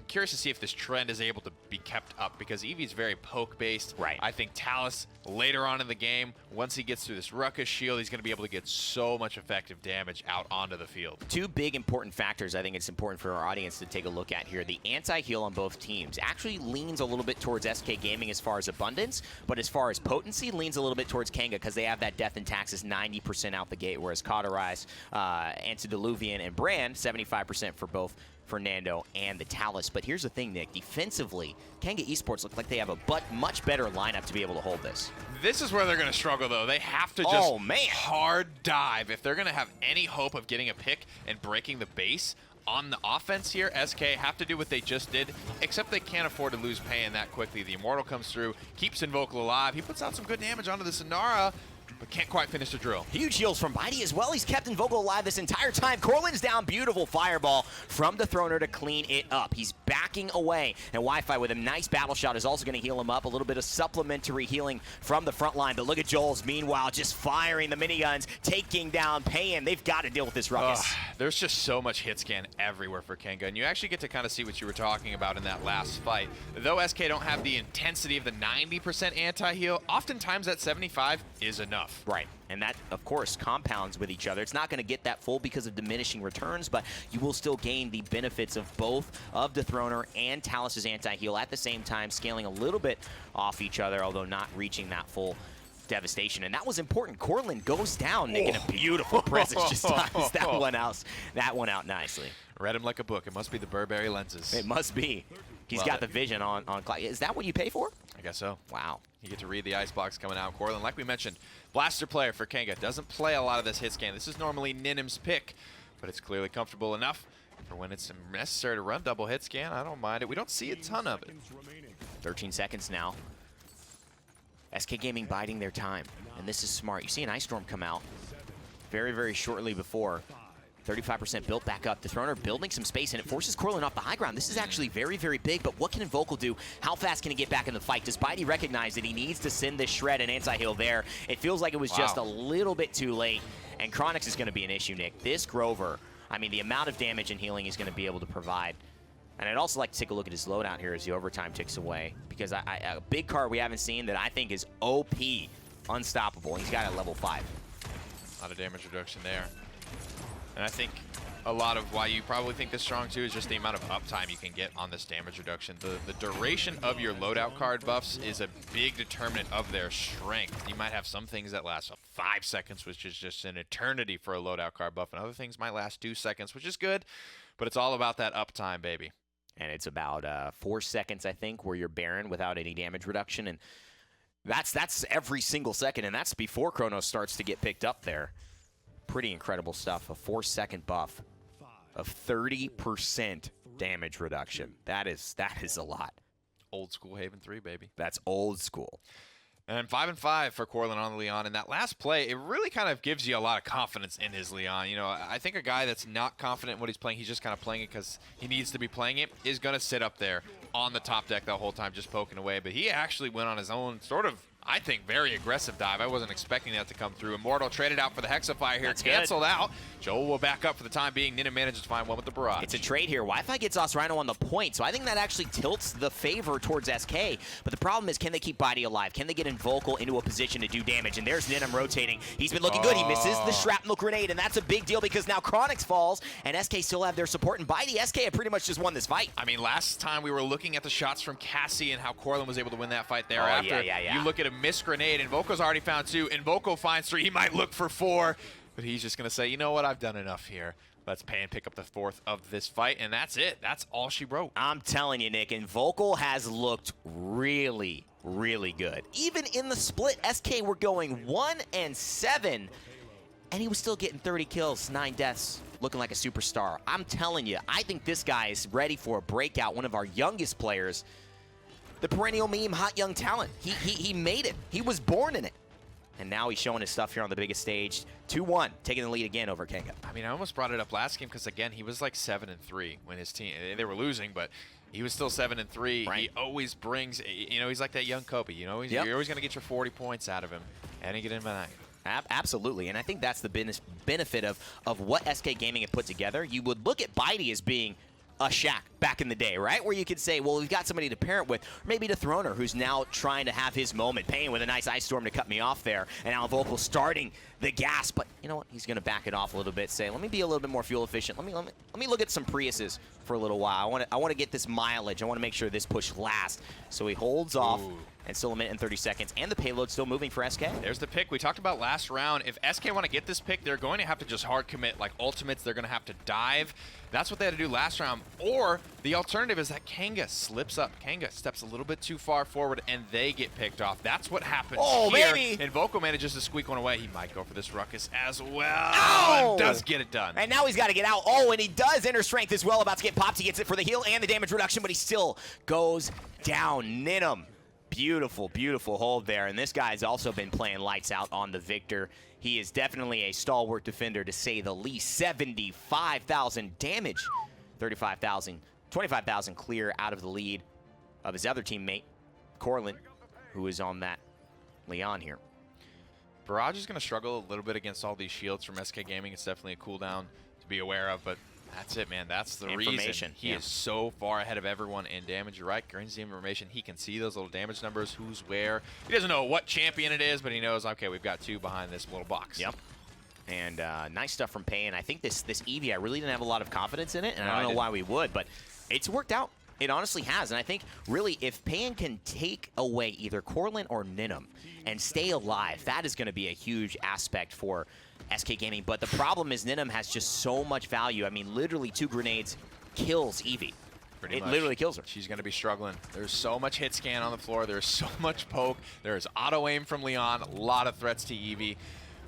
curious to see if this trend is able to be kept up, because Eevee's very poke-based. Right. I think Talus, later on in the game, once he gets through this Ruckus shield, he's going to be able to get so much effective damage out onto the field. Two big important factors I think it's important for our audience to take a look at here. The anti-heal on both teams actually leans a little bit towards SK Gaming as far as abundance, but as far as potency, leans a little bit towards Kanga, because they have that Death and Taxes 90% out the gate, whereas Cauterize, Antediluvian, and Brand, 75% for both Fernando and the Talus. But here's the thing, Nick. Defensively, Kanga Esports look like they have a much better lineup to be able to hold this. This is where they're going to struggle, though. They have to just hard dive. If they're going to have any hope of getting a pick and breaking the base on the offense here, SK have to do what they just did, except they can't afford to lose Payan that quickly. The Immortal comes through, keeps Invocal alive. He puts out some good damage onto the Sonara, but can't quite finish the drill. Huge heals from Bitey as well. He's kept Invocal alive this entire time. Corlin's down. Beautiful fireball from the Throner to clean it up. He's backing away, and Wi-Fi with a nice battle shot is also going to heal him up. A little bit of supplementary healing from the front line. But look at Joel's, meanwhile, just firing the miniguns, taking down Payan. They've got to deal with this Ruckus. There's just so much hit scan everywhere for Kanga, and you actually get to kind of see what you were talking about in that last fight. Though SK don't have the intensity of the 90% anti-heal, oftentimes that 75 is enough. Right. And that, of course, compounds with each other. It's not going to get that full because of diminishing returns, but you will still gain the benefits of both of Dethroner and Talus's anti-heal at the same time, scaling a little bit off each other, although not reaching that full devastation. And that was important. Corlin goes down, making a beautiful presence. Just times that one out nicely. Read him like a book. It must be the Burberry lenses. It must be. He's got the vision on clock. Is that what you pay for? I guess so. Wow. You get to read the icebox coming out. Corlin, like we mentioned, blaster player for Kanga. Doesn't play a lot of this hit scan. This is normally Ninim's pick, but it's clearly comfortable enough for when it's necessary to run double hit scan. I don't mind it. We don't see a ton of it. 13 seconds now. SK Gaming biding their time, and this is smart. You see an Ice Storm come out very, very shortly before. 35% built back up. Dethroner building some space, and it forces Corlin off the high ground. This is actually very, very big, but what can Invocal do? How fast can he get back in the fight? Does Bitey recognize that he needs to send this shred and anti-heal there? It feels like it was just a little bit too late, and Chronix is going to be an issue, Nick. This Grover, I mean, the amount of damage and healing he's going to be able to provide. And I'd also like to take a look at his loadout here as the overtime ticks away, because a big card we haven't seen that I think is OP, unstoppable. He's got it at level 5. A lot of damage reduction there. And I think a lot of why you probably think this strong too is just the amount of uptime you can get on this damage reduction. The duration of your loadout card buffs is a big determinant of their strength. You might have some things that last 5 seconds, which is just an eternity for a loadout card buff, and other things might last 2 seconds, which is good, but it's all about that uptime, baby. And it's about 4 seconds, I think, where you're barren without any damage reduction, and that's every single second, and that's before Chronos starts to get picked up there. Pretty incredible stuff. A 4-second buff of 30% damage reduction. That is a lot. Old school Haven 3, baby. That's old school. And 5-5 for Corlin on the Leon. And that last play, it really kind of gives you a lot of confidence in his Leon. You know, I think a guy that's not confident in what he's playing, he's just kind of playing it because he needs to be playing it, is going to sit up there on the top deck the whole time just poking away. But he actually went on his own sort of I think, very aggressive dive. I wasn't expecting that to come through. Immortal traded out for the Hexafire here, That's canceled out. Joel will back up for the time being. Nina manages to find one with the barrage. It's a trade here. Wi-Fi gets Osrino on the point, so I think that actually tilts the favor towards SK. But the problem is, can they keep Bidey alive? Can they get Invokal into a position to do damage? And there's Ninum rotating. He's been looking good. He misses the shrapnel grenade, and that's a big deal because now Chronix falls, and SK still have their support. And Bidey, SK have pretty much just won this fight. I mean, last time we were looking at the shots from Cassie and how Corlin was able to win that fight thereafter. Yeah. You look at a missed grenade, Invoko's already found 2. Invoko finds 3. He might look for 4, but he's just going to say, you know what, I've done enough here. Let's pay and pick up the 4th of this fight, and that's it. That's all she wrote. I'm telling you, Nick, Invokal has looked really, really good. Even in the split, SK were going 1-7, and he was still getting 30 kills, 9 deaths, looking like a superstar. I'm telling you, I think this guy is ready for a breakout, one of our youngest players. The perennial meme, hot young talent. He made it. He was born in it. And now he's showing his stuff here on the biggest stage. 2-1, taking the lead again over Kanga. I mean, I almost brought it up last game because, again, he was like 7-3 when his team, they were losing, but he was still 7-3. Right. He always brings, you know, he's like that young Kobe. You know, you're always going to get your 40 points out of him and get in by that. Absolutely, and I think that's the benefit of what SK Gaming had put together. You would look at Bidey as being a Shaq back in the day, right? Where you could say, well, we've got somebody to pair it with, or maybe to Throner, who's now trying to have his moment. Payne with a nice Ice Storm to cut me off there, and now Vocal starting the gas, but you know what? He's going to back it off a little bit, say, let me be a little bit more fuel efficient. Let me look at some Priuses for a little while. I want to get this mileage. I want to make sure this push lasts. So he holds off. And still a minute and 30 seconds, and the payload still moving for SK. There's the pick we talked about last round. If SK want to get this pick, they're going to have to just hard commit, like ultimates. They're going to have to dive. That's what they had to do last round. Or the alternative is that Kanga slips up. Kanga steps a little bit too far forward, and they get picked off. That's what happens here. Baby. And Vocal manages to squeak one away. He might go for this ruckus as well. Ow! And does get it done. And now he's got to get out. Oh, and he does enter strength as well. About to get popped. He gets it for the heal and the damage reduction, but he still goes down. Ninum. Beautiful, beautiful hold there. And this guy's also been playing lights out on the Victor. He is definitely a stalwart defender, to say the least. 75,000 damage. 35,000, 25,000 clear out of the lead of his other teammate, Corlin, who is on that Leon here. Barrage is going to struggle a little bit against all these shields from SK Gaming. It's definitely a cooldown to be aware of, but that's it, man. That's the reason he is so far ahead of everyone in damage. You're right, Green's the information. He can see those little damage numbers, who's where. He doesn't know what champion it is, but he knows, okay, we've got 2 behind this little box. Yep. And nice stuff from Payne. I think this Eevee, I really didn't have a lot of confidence in it, and I don't know why we would, but it's worked out. It honestly has, and I think really if Payne can take away either Corlin or Ninum and stay alive, that is going to be a huge aspect for SK Gaming. But the problem is Ninum has just so much value. I mean, literally 2 grenades kills Eevee. Pretty much. Literally kills her. She's going to be struggling. There's so much hit scan on the floor. There's so much poke. There's auto aim from Leon. A lot of threats to Eevee,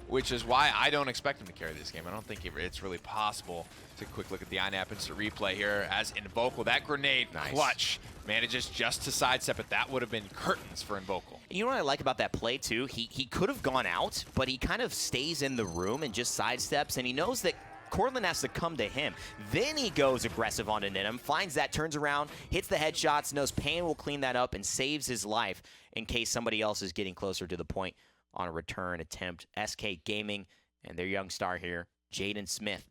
which is why I don't expect him to carry this game. I don't think it's really possible. Take a quick look at the INAP instant replay here as Invokal. That grenade clutch manages just to sidestep it. That would have been curtains for Invokal. You know what I like about that play, too? He could have gone out, but he kind of stays in the room and just sidesteps, and he knows that Corlin has to come to him. Then he goes aggressive onto Ninum, finds that, turns around, hits the headshots, knows Payne will clean that up, and saves his life in case somebody else is getting closer to the point on a return attempt. SK Gaming and their young star here, Jaden Smith.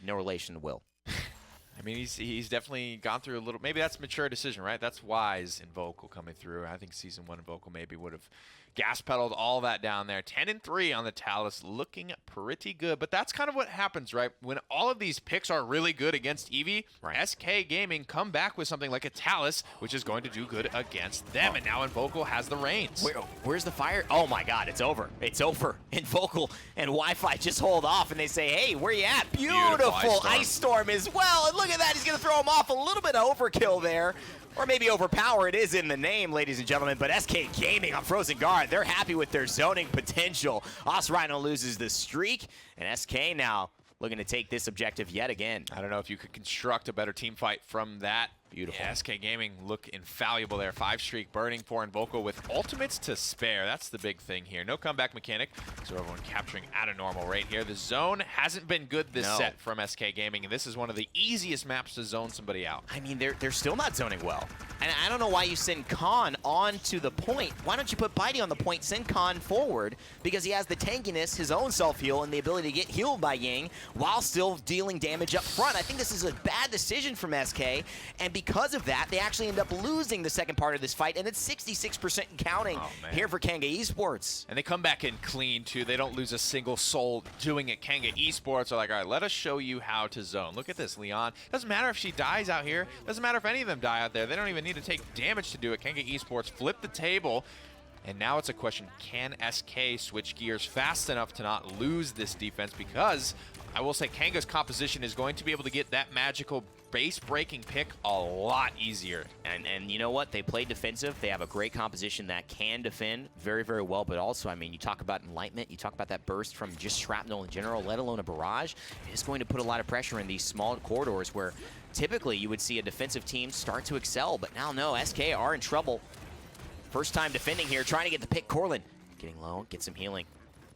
No relation to Will. I mean, he's definitely gone through a little. Maybe that's a mature decision, right? That's wise in Vocal coming through. I think Season 1 in Vocal maybe would have gas pedaled all that down there. 10-3 on the Talus, looking pretty good. But that's kind of what happens, right? When all of these picks are really good against Eevee, SK Gaming come back with something like a Talus, which is going to do good against them. And now Invokal has the reins. Where's the fire? Oh my God, it's over. It's over. Invokal and Wi-Fi just hold off, and they say, hey, where you at? Beautiful Ice Storm as well. And look at that. He's going to throw him off. A little bit of overkill there. Or maybe overpower, it is in the name, ladies and gentlemen. But SK Gaming on Frozen Guard, they're happy with their zoning potential. Osrino loses the streak, and SK now looking to take this objective yet again. I don't know if you could construct a better team fight from that Beautiful. Yeah, SK Gaming look infallible there. 5-streak, Burning, 4, and Vocal with ultimates to spare. That's the big thing here. No comeback mechanic, so everyone capturing at a normal rate here. The zone hasn't been good this set from SK Gaming, and this is one of the easiest maps to zone somebody out. I mean, they're still not zoning well. And I don't know why you send Khan on to the point. Why don't you put Bitey on the point, send Khan forward, because he has the tankiness, his own self-heal, and the ability to get healed by Ying while still dealing damage up front. I think this is a bad decision from SK, and because of that, they actually end up losing the second part of this fight, and it's 66% counting here for Kanga Esports. And they come back in clean, too. They don't lose a single soul doing it. Kanga Esports are like, all right, let us show you how to zone. Look at this, Leon. Doesn't matter if she dies out here. Doesn't matter if any of them die out there. They don't even need to take damage to do it. Kanga Esports flip the table. And now it's a question, can SK switch gears fast enough to not lose this defense? Because I will say Kanga's composition is going to be able to get that magical base-breaking pick a lot easier. And you know what? They play defensive. They have a great composition that can defend very, very well. But also, I mean, you talk about enlightenment, you talk about that burst from just shrapnel in general, let alone a barrage. It's going to put a lot of pressure in these small corridors where typically you would see a defensive team start to excel. But now, no, SK are in trouble. First time defending here, trying to get the pick. Corlin getting low, get some healing.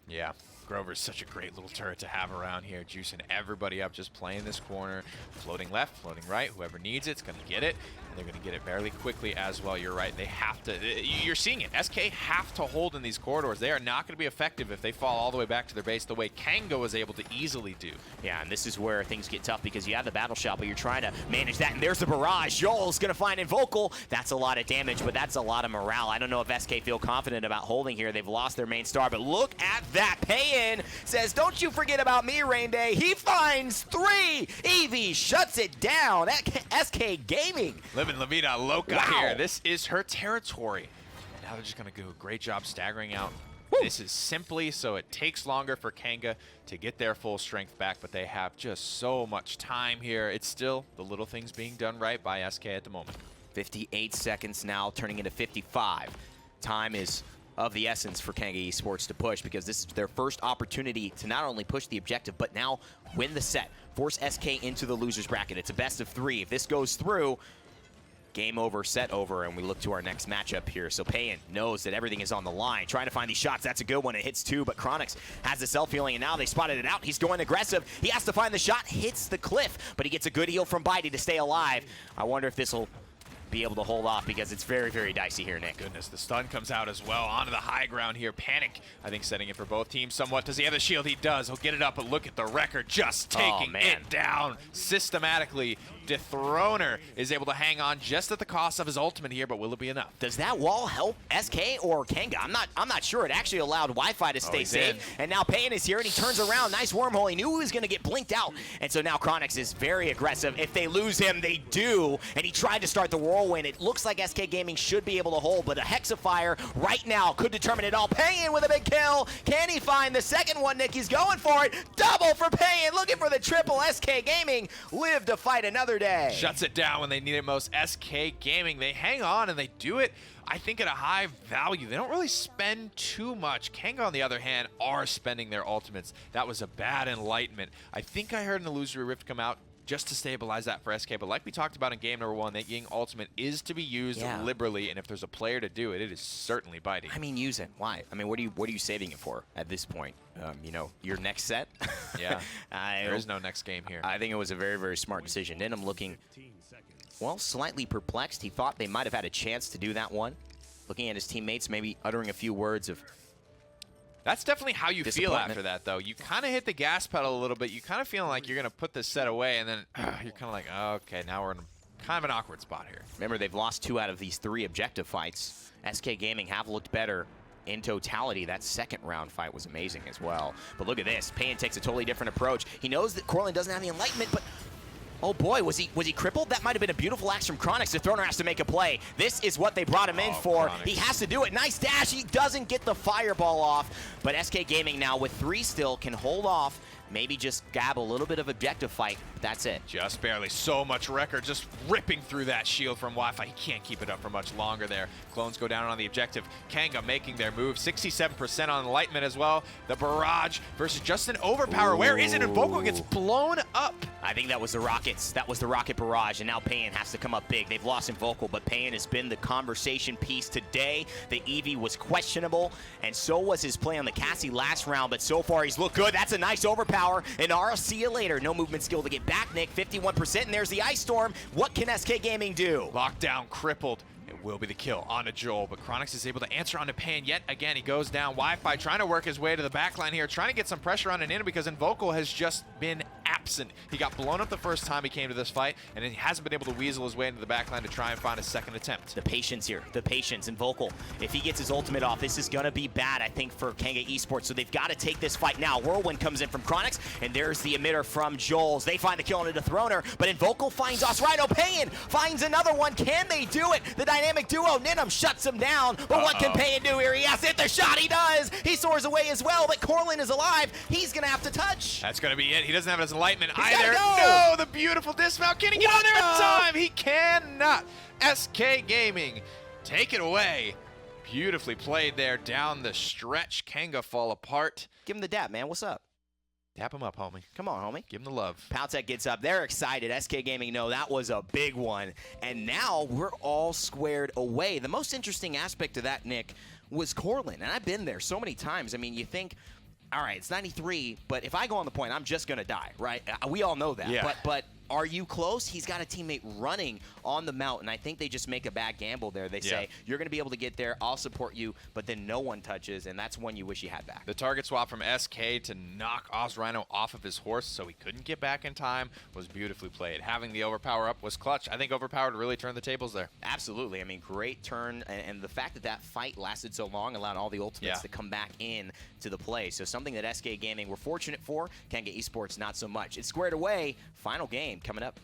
Yeah, Grover's such a great little turret to have around here, juicing everybody up, just playing this corner, floating left, floating right. Whoever needs it's going to get it, and they're going to get it fairly quickly as well. You're right, they have to, you're seeing it. SK have to hold in these corridors. They are not going to be effective if they fall all the way back to their base the way Kanga was able to easily do. Yeah, and this is where things get tough because you have the battle shot, but you're trying to manage that, and there's the barrage. Joel's going to find Invocal. That's a lot of damage, but that's a lot of morale. I don't know if SK feel confident about holding here. They've lost their main star, but look at that. Pay-in says, don't you forget about me, Rain Day. He finds 3. Eevee shuts it down. SK Gaming. Living La Vida Loca here. This is her territory. Now they're just going to do a great job staggering out. Woo. This is simply so it takes longer for Kanga to get their full strength back, but they have just so much time here. It's still the little things being done right by SK at the moment. 58 seconds now, turning into 55. Time is of the essence for Kanga Esports to push because this is their first opportunity to not only push the objective, but now win the set. Force SK into the loser's bracket. It's a best of 3. If this goes through, game over, set over, and we look to our next matchup here. So Payin knows that everything is on the line. Trying to find these shots. That's a good one. It hits 2, but Chronix has the self-healing, and now they spotted it out. He's going aggressive. He has to find the shot. Hits the cliff, but he gets a good heal from Bitey to stay alive. I wonder if this will be able to hold off because it's very, very dicey here, Nick. Goodness, the stun comes out as well onto the high ground here. Panic, I think, setting it for both teams somewhat. Does he have the shield? He does. He'll get it up, but look at the record just taking it down systematically. Dethroner is able to hang on just at the cost of his ultimate here, but will it be enough? Does that wall help SK or Kanga? I'm not sure. It actually allowed Wi-Fi to stay safe. And now Payin is here, and he turns around. Nice wormhole. He knew he was going to get blinked out. And so now Chronix is very aggressive. If they lose him, they do. And he tried to start the whirlwind. It looks like SK Gaming should be able to hold, but a Hexafire right now could determine it all. Payin with a big kill. Can he find the second one, Nick? He's going for it. Double for Payin. Looking for the triple. SK Gaming live to fight another day. Shuts it down when they need it most. SK Gaming, they hang on and they do it, I think, at a high value. They don't really spend too much. Kanga, on the other hand, are spending their ultimates. That was a bad enlightenment. I think I heard an illusory rift come out just to stabilize that for SK, but like we talked about in game number 1, that Ying ultimate is to be used liberally, and if there's a player to do it, it is certainly Bitey. I mean, use it. Why? I mean, what are you saving it for at this point? You know, your next set? Yeah, there is no next game here. I think it was a very, very smart decision. Then I'm looking, well, slightly perplexed. He thought they might have had a chance to do that one. Looking at his teammates, maybe uttering a few words of That's definitely how you feel after that, though. You kind of hit the gas pedal a little bit. You kind of feeling like you're going to put this set away, and then you're kind of like, oh, okay, now we're in kind of an awkward spot here. Remember, they've lost 2 out of these 3 objective fights. SK Gaming have looked better in totality. That second round fight was amazing as well. But look at this. Payin takes a totally different approach. He knows that Corlin doesn't have the enlightenment, but oh boy, was he crippled? That might have been a beautiful axe from Chronix. The Throner has to make a play. This is what they brought him in for. Chronix. He has to do it. Nice dash. He doesn't get the fireball off. But SK Gaming now with 3 still can hold off. maybe just gab a little bit of objective fight. But that's it. Just barely. So much record, just ripping through that shield from Wi-Fi. He can't keep it up for much longer there. Clones go down on the objective. Kanga making their move. 67% on Enlightenment as well. The barrage versus just an overpower. Where is it? Invoco gets blown up. I think that was the Rockets. That was the Rocket barrage, and now Payan has to come up big. They've lost Invocal, but Payan has been the conversation piece today. The Eevee was questionable, and so was his play on the Cassie last round, but so far he's looked good. That's a nice overpower, and I'll see you later. No movement skill to get back, Nick. 51%, and there's the Ice Storm. What can SK Gaming do? Lockdown crippled. It will be the kill onto Joel, but Chronix is able to answer onto Pan yet again. He goes down. Wi-Fi trying to work his way to the backline here, trying to get some pressure on Nina because Invocal has just been absent. He got blown up the first time he came to this fight, and he hasn't been able to weasel his way into the backline to try and find a second attempt. The patience here, the patience. Invocal, if he gets his ultimate off, this is going to be bad, I think, for Kanga Esports, so they've got to take this fight now. Whirlwind comes in from Chronix, and there's the emitter from Joel's. They find the kill on a Dethroner, but Invocal finds Osrino. Payan finds another one. Can they do it? The dynamic duo, Ninum shuts him down, but what can Payan do here? He has to hit the shot. He does. He soars away as well, but Corlin is alive. He's going to have to touch. That's going to be it. He doesn't have his Enlightenment He's either. gotta go. No, the beautiful dismount. Can he get on there in time? He cannot. SK Gaming, take it away. Beautifully played there down the stretch. Kanga fall apart. Give him the dap, man. What's up? Tap him up, homie. Come on, homie. Give him the love. Paltech gets up. They're excited. SK Gaming know that was a big one. And now we're all squared away. The most interesting aspect of that, Nick, was Corlin. And I've been there so many times. I mean, you think, all right, it's 93, but if I go on the point, I'm just going to die, right? We all know that. Yeah. But are you close? He's got a teammate running on the mountain. I think they just make a bad gamble there. They say, you're going to be able to get there, I'll support you, but then no one touches, and that's one you wish you had back. The target swap from SK to knock Osrino off of his horse so he couldn't get back in time was beautifully played. Having the overpower up was clutch. I think overpower really turned the tables there. Absolutely. I mean, great turn, and the fact that that fight lasted so long allowed all the ultimates to come back in to the play. So something that SK Gaming were fortunate for, Kanga Esports not so much. It's squared away. Final game coming up.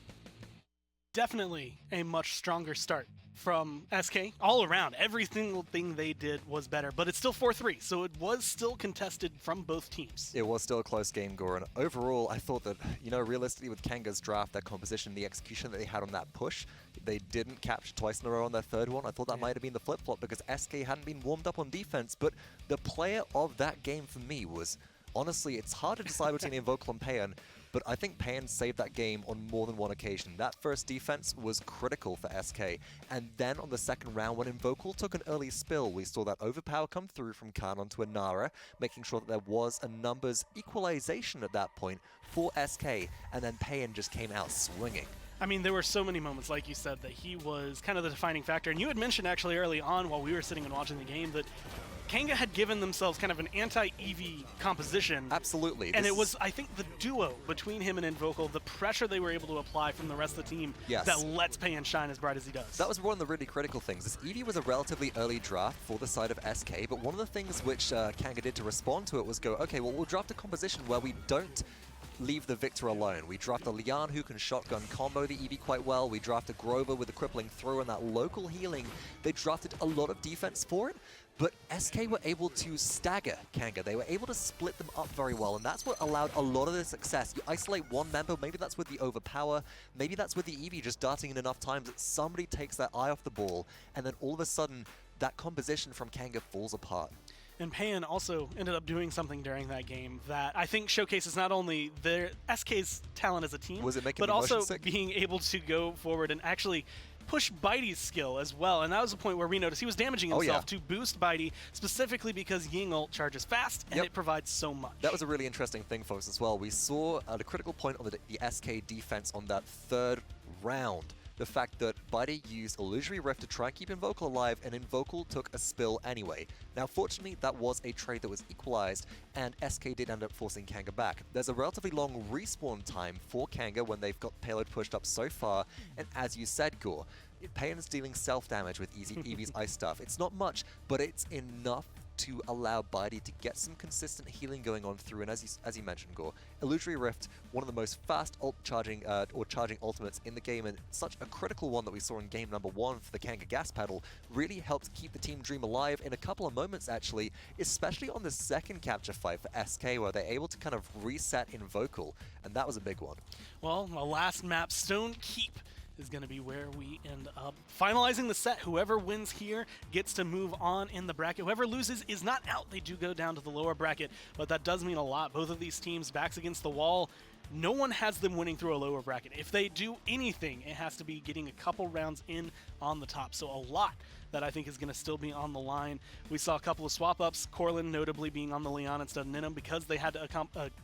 Definitely a much stronger start from SK all around. Every single thing they did was better, but it's still 4-3, so it was still contested from both teams. It was still a close game, Goran. Overall, I thought that, you know, realistically with Kanga's draft, their composition, the execution that they had on that push, they didn't capture twice in a row on their third one. I thought that might have been the flip-flop because SK hadn't been warmed up on defense, but the player of that game for me was, honestly, it's hard to decide between Invocal and Payan, but I think Payan saved that game on more than one occasion. That first defense was critical for SK, and then on the second round, when Invocal took an early spill, we saw that overpower come through from Khan onto Inara, making sure that there was a numbers equalization at that point for SK, and then Payan just came out swinging. I mean, there were so many moments, like you said, that he was kind of the defining factor. And you had mentioned actually early on while we were sitting and watching the game that Kanga had given themselves kind of an anti-Eevee composition. Absolutely. And it was, I think, the duo between him and Invocal, the pressure they were able to apply from the rest of the team that lets Payan shine as bright as he does. That was one of the really critical things. This Eevee was a relatively early draft for the side of SK, but one of the things which Kanga did to respond to it was go, okay, well, we'll draft a composition where we don't leave the victor alone. We draft a Lian who can shotgun combo the Eevee quite well. We draft a Grover with a crippling throw and that local healing. They drafted a lot of defense for it, but SK were able to stagger Kanga. They were able to split them up very well, and that's what allowed a lot of the success. You isolate one member, maybe that's with the overpower, maybe that's with the Eevee just darting in enough times that somebody takes their eye off the ball, and then all of a sudden, that composition from Kanga falls apart. And Payan also ended up doing something during that game that I think showcases not only their SK's talent as a team, but also being able to go forward and actually push Bitey's skill as well. And that was the point where we noticed he was damaging himself to boost Bitey, specifically because Ying ult charges fast and it provides so much. That was a really interesting thing, folks, as well. We saw at a critical point on the SK defense on that third round, the fact that Bitey used Illusory Rift to try and keep Invocal alive, and Invocal took a spill anyway. Now, fortunately, that was a trade that was equalized, and SK did end up forcing Kanga back. There's a relatively long respawn time for Kanga when they've got payload pushed up so far, and as you said, Gore, Payan's dealing self-damage with Eevee's ice stuff. It's not much, but it's enough to allow Bidey to get some consistent healing going on through, and as you mentioned, Gore, Illusory Rift, one of the most fast charging ultimates in the game, and such a critical one that we saw in game number 1 for the Kanga gas pedal, really helped keep the Team Dream alive in a couple of moments actually, especially on the second capture fight for SK, where they're able to kind of reset in Vocal, and that was a big one. Well, the last map, Stone Keep, is going to be where we end up finalizing the set. Whoever wins here gets to move on in the bracket. Whoever loses is not out. They do go down to the lower bracket, but that does mean a lot. Both of these teams backs against the wall. No one has them winning through a lower bracket. If they do anything, it has to be getting a couple rounds in on the top. So a lot that I think is going to still be on the line. We saw a couple of swap-ups, Corlin notably being on the Leon instead of Ninum because they had to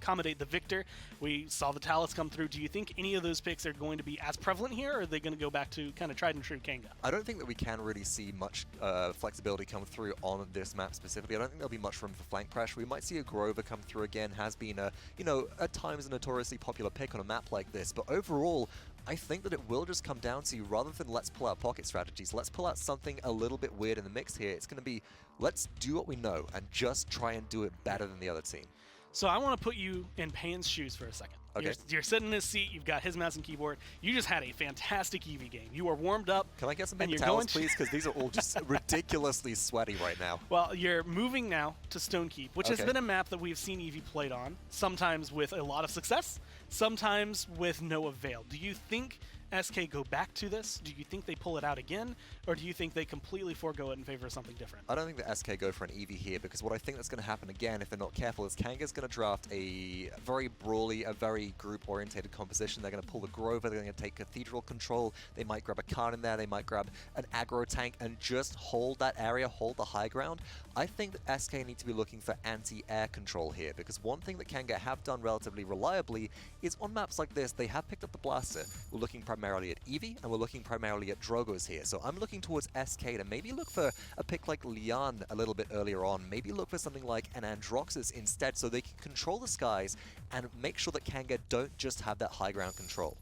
accommodate the Victor. We saw the Talus come through. Do you think any of those picks are going to be as prevalent here, or are they going to go back to kind of tried and true Kanga? I don't think that we can really see much flexibility come through on this map specifically. I don't think there'll be much room for flank pressure. We might see a Grover come through again, has been at times a notoriously popular pick on a map like this, but overall, I think that it will just come down to, rather than let's pull out pocket strategies, let's pull out something a little bit weird in the mix here. It's going to be, let's do what we know and just try and do it better than the other team. So I want to put you in Pan's shoes for a second. Okay. You're sitting in his seat, you've got his mouse and keyboard. You just had a fantastic EV game. You are warmed up. Can I get some paper towels, please? Because these are all just ridiculously sweaty right now. Well, you're moving now to Stone Keep, which has been a map that we've seen EV played on, sometimes with a lot of success, sometimes with no avail. Do you think SK go back to this? Do you think they pull it out again? Or do you think they completely forego it in favor of something different? I don't think the SK go for an EV here, because what I think that's going to happen again, if they're not careful, is Kanga's going to draft a very brawly, a very group-orientated composition. They're going to pull the Grover, they're going to take Cathedral control, they might grab a Khan in there, they might grab an aggro tank and just hold that area, hold the high ground. I think that SK need to be looking for anti-air control here, because one thing that Kanga have done relatively reliably is on maps like this, they have picked up the Blaster. We're looking primarily at Eevee, and we're looking primarily at Drogos here. So I'm looking towards SK to maybe look for a pick like Leon a little bit earlier on, maybe look for something like an Androxus instead, so they can control the skies and make sure that Kanga don't just have that high ground control.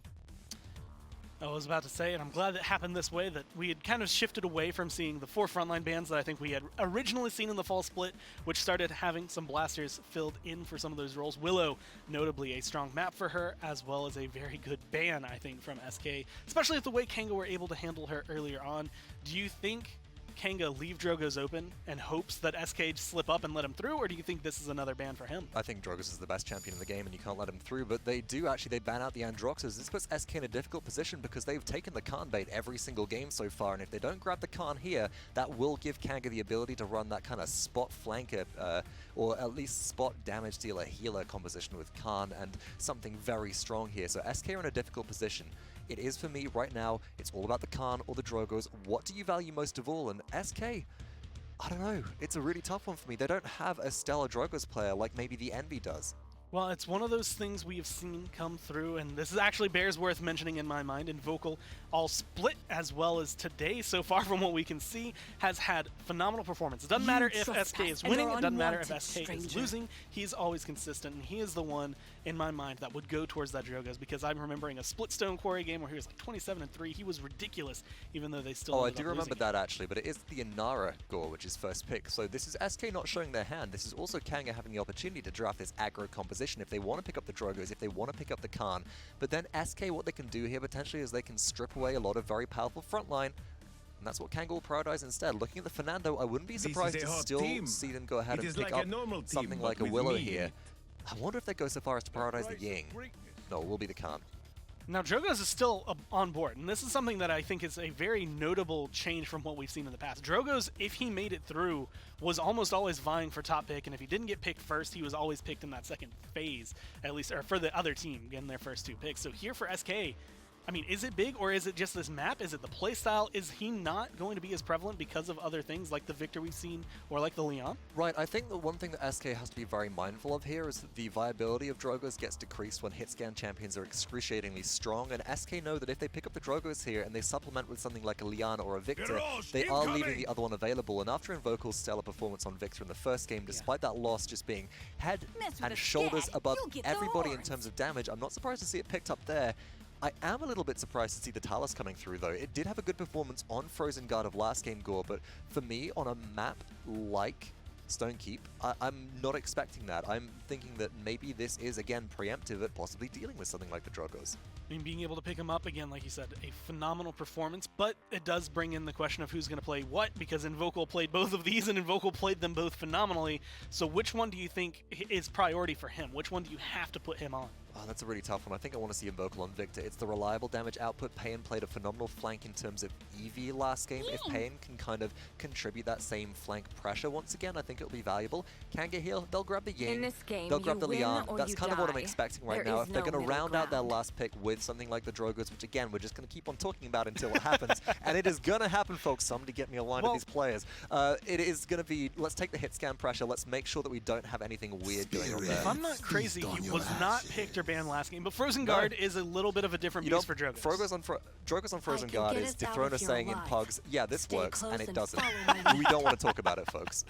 I was about to say, and I'm glad it happened this way, that we had kind of shifted away from seeing the 4 frontline bans that I think we had originally seen in the fall split, which started having some blasters filled in for some of those roles. Willow, notably a strong map for her, as well as a very good ban, I think, from SK, especially with the way Kanga were able to handle her earlier on. Do you think Kanga leave Drogos open and hopes that SK slip up and let him through, or do you think this is another ban for him? I think Drogos is the best champion in the game and you can't let him through, but they ban out the Androxus. This puts SK in a difficult position because they've taken the Khan bait every single game so far, and if they don't grab the Khan here, that will give Kanga the ability to run that kind of spot flanker, or at least spot damage dealer healer composition with Khan and something very strong here. So SK are in a difficult position. It is for me right now, it's all about the Khan or the Drogos. What do you value most of all? And SK, I don't know. It's a really tough one for me. They don't have a stellar Drogos player like maybe the Envy does. Well, it's one of those things we have seen come through, and this is actually bears worth mentioning in my mind. And Vocal, all split as well as today, so far from what we can see, has had phenomenal performance. It doesn't matter if SK is winning, it doesn't matter if SK is losing. He's always consistent, and he is the one, in my mind, that would go towards that Drogos, because I'm remembering a split Stone Quarry game where he was like 27-3. He was ridiculous, even though they still I do remember that actually, but it is the Inara Gore, which is first pick. So this is SK not showing their hand. This is also Kanga having the opportunity to draft this aggro composition if they want to pick up the Drogos, if they want to pick up the Khan. But then SK, what they can do here potentially is they can strip away a lot of very powerful frontline, and that's what Kanga will prioritize instead. Looking at the Fernando, I wouldn't be surprised to still see them go ahead and pick up something like a Willow here. I wonder if they go so far as to prioritize the Ying. No, it will be the Khan. Now, Drogos is still on board, and this is something that I think is a very notable change from what we've seen in the past. Drogos, if he made it through, was almost always vying for top pick, and if he didn't get picked first, he was always picked in that second phase, at least, or for the other team getting their first 2 picks. So here for SK, I mean, is it big, or is it just this map? Is it the playstyle? Is he not going to be as prevalent because of other things like the Victor we've seen, or like the Leon? Right, I think the one thing that SK has to be very mindful of here is that the viability of Drogos gets decreased when hit-scan champions are excruciatingly strong, and SK know that if they pick up the Drogos here and they supplement with something like a Leon or a Victor, they are leaving the other one available. And after Invocal's stellar performance on Victor in the first game, despite that loss just being head and shoulders above everybody in terms of damage, I'm not surprised to see it picked up there. I am a little bit surprised to see the Talus coming through, though. It did have a good performance on Frozen Guard of last game, Gore, but for me, on a map like Stone Keep, I'm not expecting that. I'm thinking that maybe this is, again, preemptive at possibly dealing with something like the Drogos. I mean, being able to pick him up, again, like you said, a phenomenal performance, but it does bring in the question of who's going to play what, because Invocal played both of these, and Invocal played them both phenomenally. So which one do you think is priority for him? Which one do you have to put him on? Oh, that's a really tough one. I think I want to see Invocal on Victor. It's the reliable damage output. Payan played a phenomenal flank in terms of EV last game. If Payan can kind of contribute that same flank pressure once again, I think it'll be valuable. Kanga here, they'll grab the Ying, In this game, they'll grab the you win Lian. or That's you kind of what I'm die. expecting right There now. is If they're no going to middle round out their ground. last pick with something like the Drogos, which again, we're just going to keep on talking about until it happens. And it is going to happen, folks. Somebody get me a line of these players. It is going to be, let's take the hit scan pressure. Let's make sure that we don't have anything weird going on there. If I'm not crazy, he was not picked or banned last game, but Frozen Guard is a little bit of a different beast for Drogos. Drogos on Frozen can Guard get is us out Dethrona if you're saying in alive. Pugs, yeah, this Stay works, close and it and doesn't. follow my We don't want to talk about it, folks.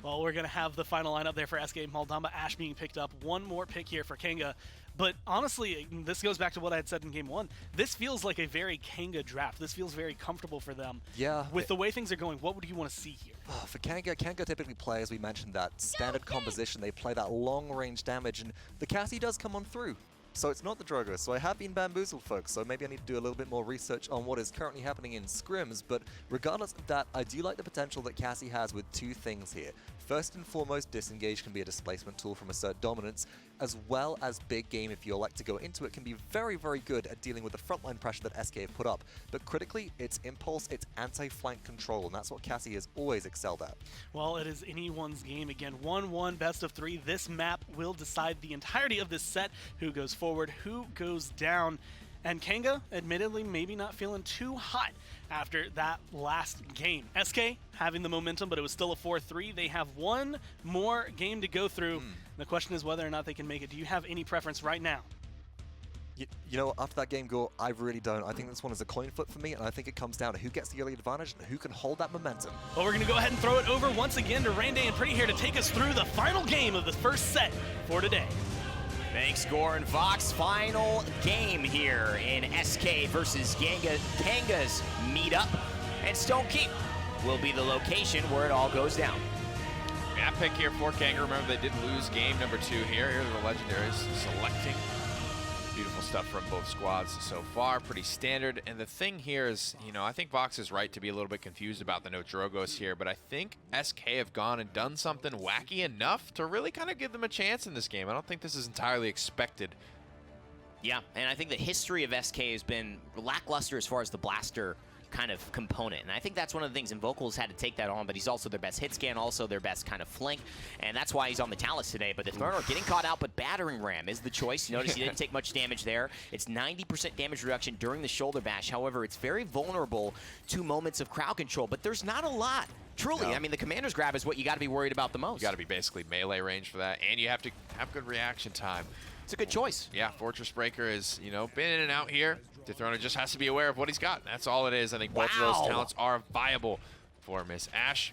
Well, we're going to have the final lineup there for SK. Maldamba Ashe being picked up. One more pick here for Kanga. But honestly, this goes back to what I had said in Game 1. This feels like a very Kanga draft. This feels very comfortable for them. Yeah. With the way things are going, what would you want to see here? For Kanga typically play, as we mentioned, that standard composition. They play that long-range damage, and the Cassie does come on through. So it's not the Drogos. So I have been bamboozled, folks. So maybe I need to do a little bit more research on what is currently happening in scrims. But regardless of that, I do like the potential that Cassie has with two things here. First and foremost, Disengage can be a displacement tool from Assert Dominance, as well as Big Game, if you elect to go into it, can be very, very good at dealing with the frontline pressure that SK have put up. But critically, it's Impulse, it's anti-flank control, and that's what Cassie has always excelled at. Well, it is anyone's game again. 1-1, best of 3. This map will decide the entirety of this set. Who goes forward, who goes down. And Kanga, admittedly, maybe not feeling too hot after that last game. SK having the momentum, but it was still a 4-3. They have one more game to go through. The question is whether or not they can make it. Do you have any preference right now? You know, after that game, Gore, I really don't. I think this one is a coin flip for me, and I think it comes down to who gets the early advantage and who can hold that momentum. Well, we're going to go ahead and throw it over once again to Rainday and Pretty here to take us through the final game of the first set for today. Thanks, Gore and Vox. Final game here in SK versus Kanga's meetup. And Stone Keep will be the location where it all goes down. Map pick here for Kanga. Remember, they did lose game number 2 here. Here are the Legendaries selecting. Beautiful stuff from both squads so far. Pretty standard. And the thing here is, you know, I think Vox is right to be a little bit confused about the no Drogos here, but I think SK have gone and done something wacky enough to really kind of give them a chance in this game. I don't think this is entirely expected. Yeah, and I think the history of SK has been lackluster as far as the blaster kind of component. And I think that's one of the things Invocal's had to take that on, but he's also their best hit scan, also their best kind of flank, and that's why he's on the Talus today. But the Throner getting caught out, but Battering Ram is the choice. You notice he didn't take much damage there. It's 90% damage reduction during the shoulder bash. However, it's very vulnerable to moments of crowd control, but there's not a lot. Truly, I mean, the Commander's Grab is what you got to be worried about the most. You got to be basically melee range for that, and you have to have good reaction time. It's a good choice. Yeah, Fortress Breaker is, you know, been in and out here. Dethrona just has to be aware of what he's got. That's all it is. I think both of those talents are viable for Miss Ashe.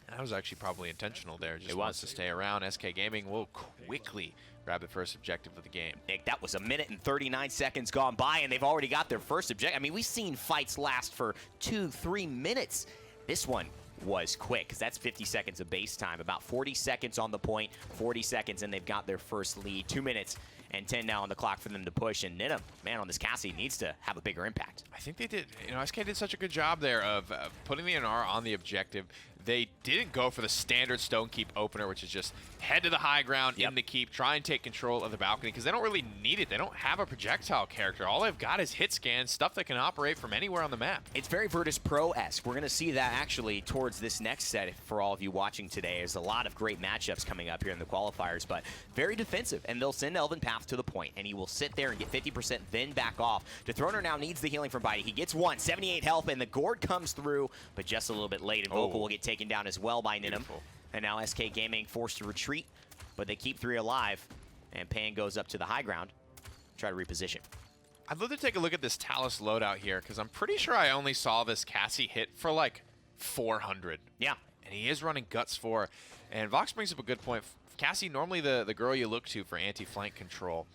That was actually probably intentional there. Just wants to stay around. SK Gaming will quickly grab the first objective of the game. Nick, that was 1 minute and 39 seconds gone by, and they've already got their first objective. I mean, we've seen fights last for 2-3 minutes. This one was quick, because that's 50 seconds of base time. About 40 seconds on the point, 40 seconds, and they've got their first lead. 2 minutes and 10 now on the clock for them to push. And Nidham, man, on this Cassie needs to have a bigger impact. I think they did. You know, SK did such a good job there of putting the NR on the objective. They didn't go for the standard Stone Keep opener, which is just head to the high ground in the keep, try and take control of the balcony, because they don't really need it. They don't have a projectile character. All they've got is hit scans, stuff that can operate from anywhere on the map. It's very Virtus Pro-esque. We're going to see that actually towards this next set for all of you watching today. There's a lot of great matchups coming up here in the qualifiers, but very defensive, and they'll send Elven Path to the point, and he will sit there and get 50%, then back off. Dethroner now needs the healing from Bitey. He gets 1, 78 health, and the Gourd comes through, but just a little bit late, and Vocal will get taken down as well by Nidham. And now SK Gaming forced to retreat, but they keep 3 alive, and Pan goes up to the high ground, try to reposition. I'd love to take a look at this Talus loadout here, because I'm pretty sure I only saw this Cassie hit for like 400. Yeah. And he is running Guts 4. And Vox brings up a good point. Cassie, normally the girl you look to for anti-flank control.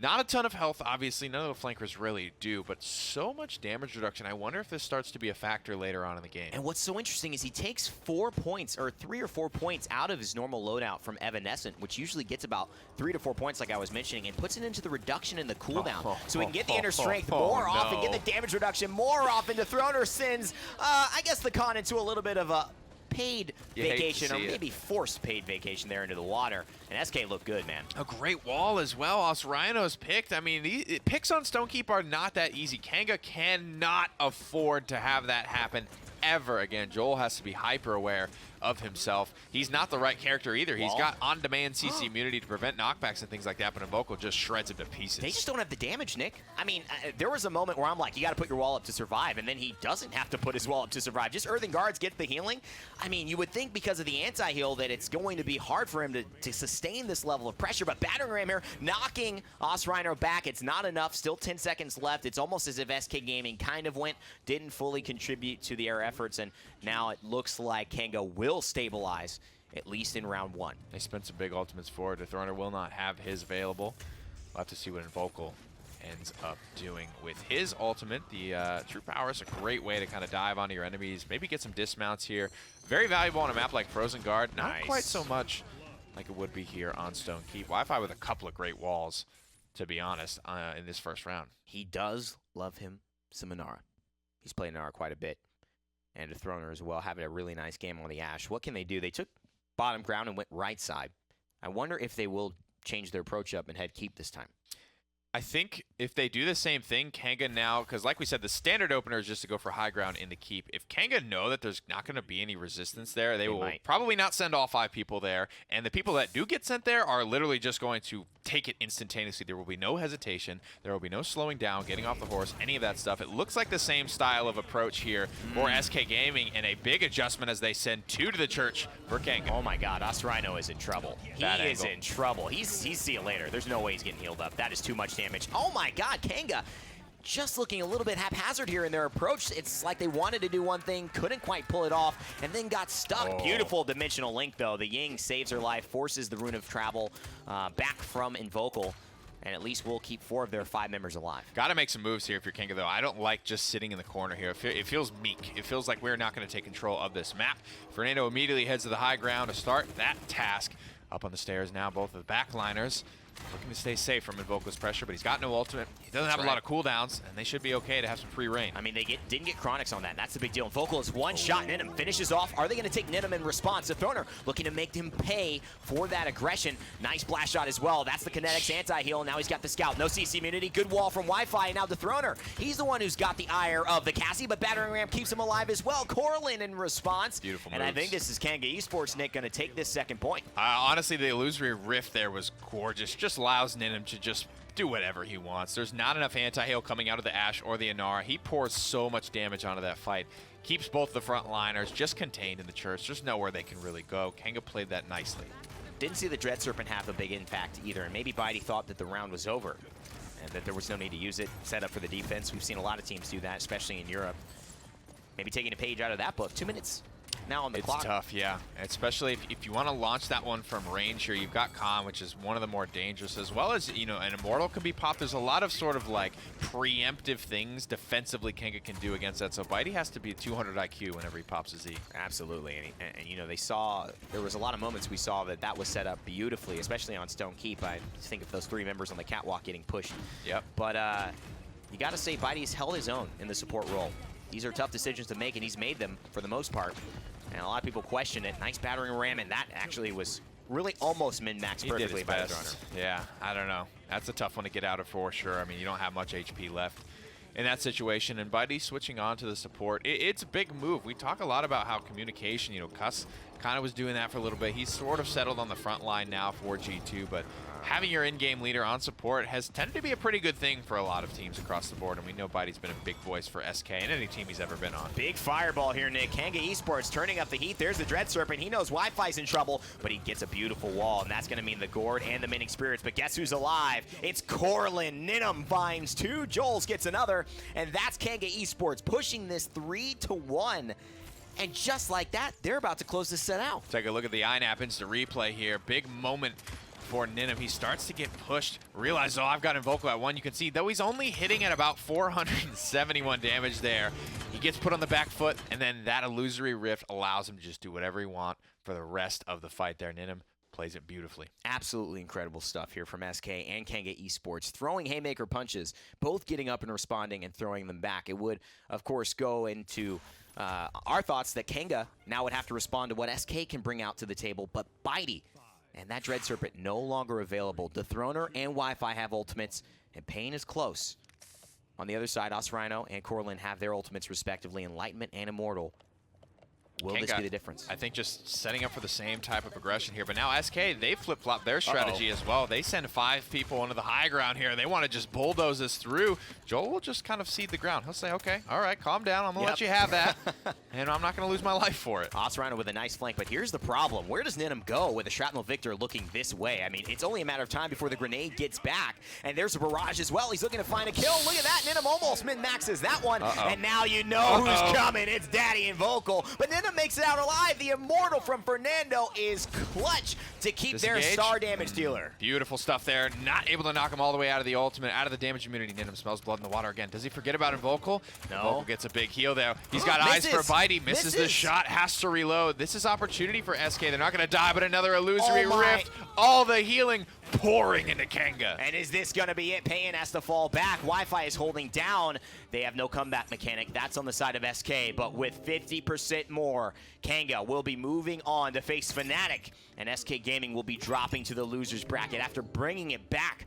Not a ton of health, obviously. None of the flankers really do, but so much damage reduction. I wonder if this starts to be a factor later on in the game. And what's so interesting is he takes 4 points, or 3 or 4 points out of his normal loadout from Evanescent, which usually gets about 3 to 4 points like I was mentioning, and puts it into the reduction in the cooldown. So we can get the inner strength more off and get the damage reduction more off into Throner sends, I guess, the con into a little bit of a paid vacation, or maybe forced paid vacation there into the water. And SK looked good, man. A great wall as well. Osrhino's picked. I mean, picks on Stonekeep are not that easy. Kanga cannot afford to have that happen ever again. Joel has to be hyper aware of himself. He's not the right character either. He's got on-demand CC immunity to prevent knockbacks and things like that, but Invocal just shreds him to pieces. They just don't have the damage, Nick. I mean, there was a moment where I'm like, you got to put your wall up to survive, and then he doesn't have to put his wall up to survive. Just Earthen Guards get the healing. I mean, you would think because of the anti-heal that it's going to be hard for him to sustain this level of pressure, but Battering Ram here knocking Osrhino back. It's not enough. Still 10 seconds left. It's almost as if SK Gaming kind of didn't fully contribute to the air efforts, and now it looks like Kanga will stabilize, at least in round 1. They spent some big ultimates forward. The Throner will not have his available. We'll have to see what Invocal ends up doing with his ultimate. The True Power is a great way to kind of dive onto your enemies, maybe get some dismounts here. Very valuable on a map like Frozen Guard. Not quite so much like it would be here on Stonekeep. Wi-Fi with a couple of great walls, to be honest, in this first round. He does love him some Inara. He's played Inara quite a bit. And a Throner as well, having a really nice game on the Ashe. What can they do? They took bottom ground and went right side. I wonder if they will change their approach up and head keep this time. I think if they do the same thing, Kanga now, because like we said, the standard opener is just to go for high ground in the keep. If Kanga know that there's not going to be any resistance there, they will probably not send all 5 people there. And the people that do get sent there are literally just going to take it instantaneously. There will be no hesitation. There will be no slowing down, getting off the horse, any of that stuff. It looks like the same style of approach here for SK Gaming, and a big adjustment as they send 2 to the church for Kanga. Oh my God, Osrhino is in trouble. He is in trouble. He's see you later. There's no way he's getting healed up. That is too much damage. Oh my God, Kanga just looking a little bit haphazard here in their approach. It's like they wanted to do one thing, couldn't quite pull it off, and then got stuck. Beautiful dimensional link, though. The Ying saves her life, forces the Rune of Travel back from Invocal, and at least we'll keep 4 of their 5 members alive. Got to make some moves here if you're Kanga, though. I don't like just sitting in the corner here. It feels meek. It feels like we're not going to take control of this map. Fernando immediately heads to the high ground to start that task. Up on the stairs now, both of the backliners looking to stay safe from Invocal's pressure, but he's got no ultimate. He doesn't have a lot of cooldowns, and they should be okay to have some free reign. I mean, they didn't get Chronics on that. That's the big deal. Invocal is one shot. Ninim finishes off. Are they going to take Ninim in response? The Throner looking to make him pay for that aggression. Nice blast shot as well. That's the Kinetics anti-heal. Now he's got the Scout. No CC immunity. Good wall from Wi-Fi. And now the Throner. He's the one who's got the ire of the Cassie, but Battering Ram keeps him alive as well. Corlin in response. Beautiful moves. moves. I think this is Kanga Esports, Nick, going to take this second point. Honestly, the illusory rift there was gorgeous. Just allows Ninim to just do whatever he wants. There's not enough anti-hail coming out of the Ashe or the Inara. He pours so much damage onto that fight. Keeps both the front liners just contained in the church. There's nowhere they can really go. Kanga played that nicely. Didn't see the Dread Serpent have a big impact either, and maybe Bitey thought that the round was over and that there was no need to use it, set up for the defense. We've seen a lot of teams do that, especially in Europe. Maybe taking a page out of that book. 2 minutes now on the clock. It's tough, yeah. Especially if you want to launch that one from range here, you've got Khan, which is one of the more dangerous, as well as, you know, an Immortal can be popped. There's a lot of sort of like preemptive things defensively Kanga can do against that. So Bitey has to be 200 IQ whenever he pops his E. Absolutely. And you know, there was a lot of moments we saw that was set up beautifully, especially on Stonekeep. I think of those 3 members on the catwalk getting pushed. Yep. But you got to say Bitey's held his own in the support role. These are tough decisions to make, and he's made them for the most part. And a lot of people question it. Nice Battering Ram, and that actually was really almost min-maxed perfectly by the Throner. Yeah, I don't know. That's a tough one to get out of for sure. I mean, you don't have much HP left in that situation. And Bitey switching on to the support, it's a big move. We talk a lot about how communication, you know, Cuss kind of was doing that for a little bit. He's sort of settled on the front line now for G2, but having your in-game leader on support has tended to be a pretty good thing for a lot of teams across the board, and we know Bitey's been a big voice for SK and any team he's ever been on. Big fireball here, Nick. Kanga Esports turning up the heat. There's the Dread Serpent. He knows Wi-Fi's in trouble, but he gets a beautiful wall, and that's going to mean the Gourd and the Minning Spirits. But guess who's alive? It's Corlin. Ninim finds 2. Joel's gets another, and that's Kanga Esports pushing this 3-1. And just like that, they're about to close this set out. Take a look at the INAP instant replay here. Big moment for Ninum. He starts to get pushed, realize, oh, I've got Invoco at 1. You can see, though he's only hitting at about 471 damage there. He gets put on the back foot, and then that illusory rift allows him to just do whatever he wants for the rest of the fight there. Ninum plays it beautifully. Absolutely incredible stuff here from SK and Kanga Esports. Throwing haymaker punches, both getting up and responding and throwing them back. It would, of course, go into our thoughts that Kanga now would have to respond to what SK can bring out to the table, but Bitey and that Dread Serpent no longer available. Dethroner and Wi-Fi have ultimates, and Pain is close. On the other side, Osrhino and Corlin have their ultimates respectively, Enlightenment and Immortal. Will this be the difference? I think just setting up for the same type of aggression here. But now SK, they flip-flop their strategy as well. They send 5 people into the high ground here. They want to just bulldoze this through. Joel will just kind of cede the ground. He'll say, okay, all right, calm down. I'm going to let you have that. And I'm not going to lose my life for it. Osrhino with a nice flank, but here's the problem. Where does Ninum go with a Shrapnel Victor looking this way? I mean, it's only a matter of time before the grenade gets back. And there's a barrage as well. He's looking to find a kill. Look at that. Ninum almost min-maxes that one. And now you know who's coming. It's Daddy and Vocal. But Ninum makes it out alive. The Immortal from Fernando is clutch to keep their star damage dealer. Beautiful stuff there. Not able to knock him all the way out of the ultimate, out of the damage immunity. Ninum smells blood in the water again. Does he forget about Invocal? No. Invocal gets a big heal there. He's got eyes for Bitey. Misses the shot. Has to reload. This is opportunity for SK. They're not going to die, but another illusory rift. All the healing pouring into Kanga. And is this going to be it? Payan has to fall back. Wi-Fi is holding down. They have no comeback mechanic. That's on the side of SK, but with 50% more, Kanga will be moving on to face Fnatic, and SK Gaming will be dropping to the losers bracket after bringing it back.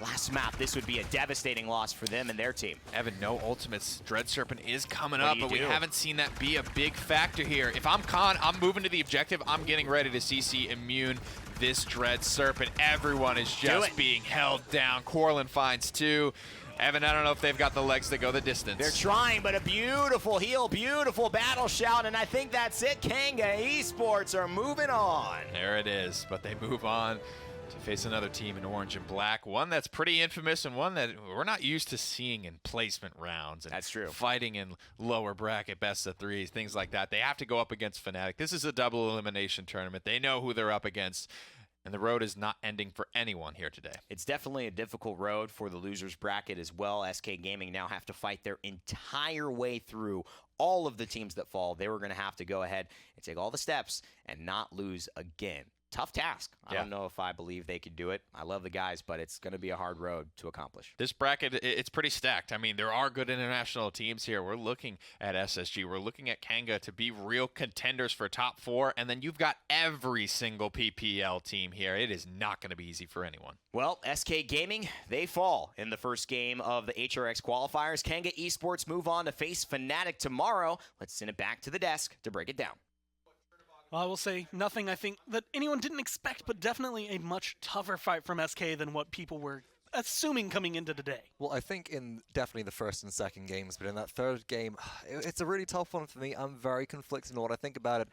Last map, this would be a devastating loss for them and their team. Evan, no ultimates. Dread Serpent is coming up, but we haven't seen that be a big factor here. If I'm Khan, I'm moving to the objective. I'm getting ready to CC immune this Dread Serpent. Everyone is just being held down. Corlin finds 2. Evan, I don't know if they've got the legs to go the distance. They're trying, but a beautiful heal, beautiful battle shout, and I think that's it. Kanga Esports are moving on. There it is, but they move on to face another team in orange and black, one that's pretty infamous and one that we're not used to seeing in placement rounds. And that's true. Fighting in lower bracket, best of 3s, things like that. They have to go up against Fnatic. This is a double elimination tournament. They know who they're up against, and the road is not ending for anyone here today. It's definitely a difficult road for the losers bracket as well. SK Gaming now have to fight their entire way through all of the teams that fall. They were going to have to go ahead and take all the steps and not lose again. Tough task. I don't know if I believe they could do it. I love the guys, but it's going to be a hard road to accomplish. This bracket, it's pretty stacked. I mean, there are good international teams here. We're looking at SSG. We're looking at Kanga to be real contenders for top 4, and then you've got every single PPL team here. It is not going to be easy for anyone. Well, SK Gaming, they fall in the first game of the HRX qualifiers. Kanga Esports move on to face Fnatic tomorrow. Let's send it back to the desk to break it down. Well, I will say nothing I think that anyone didn't expect, but definitely a much tougher fight from SK than what people were assuming coming into today. Well, I think in definitely the first and second games, but in that third game, it's a really tough one for me. I'm very conflicted on what I think about it.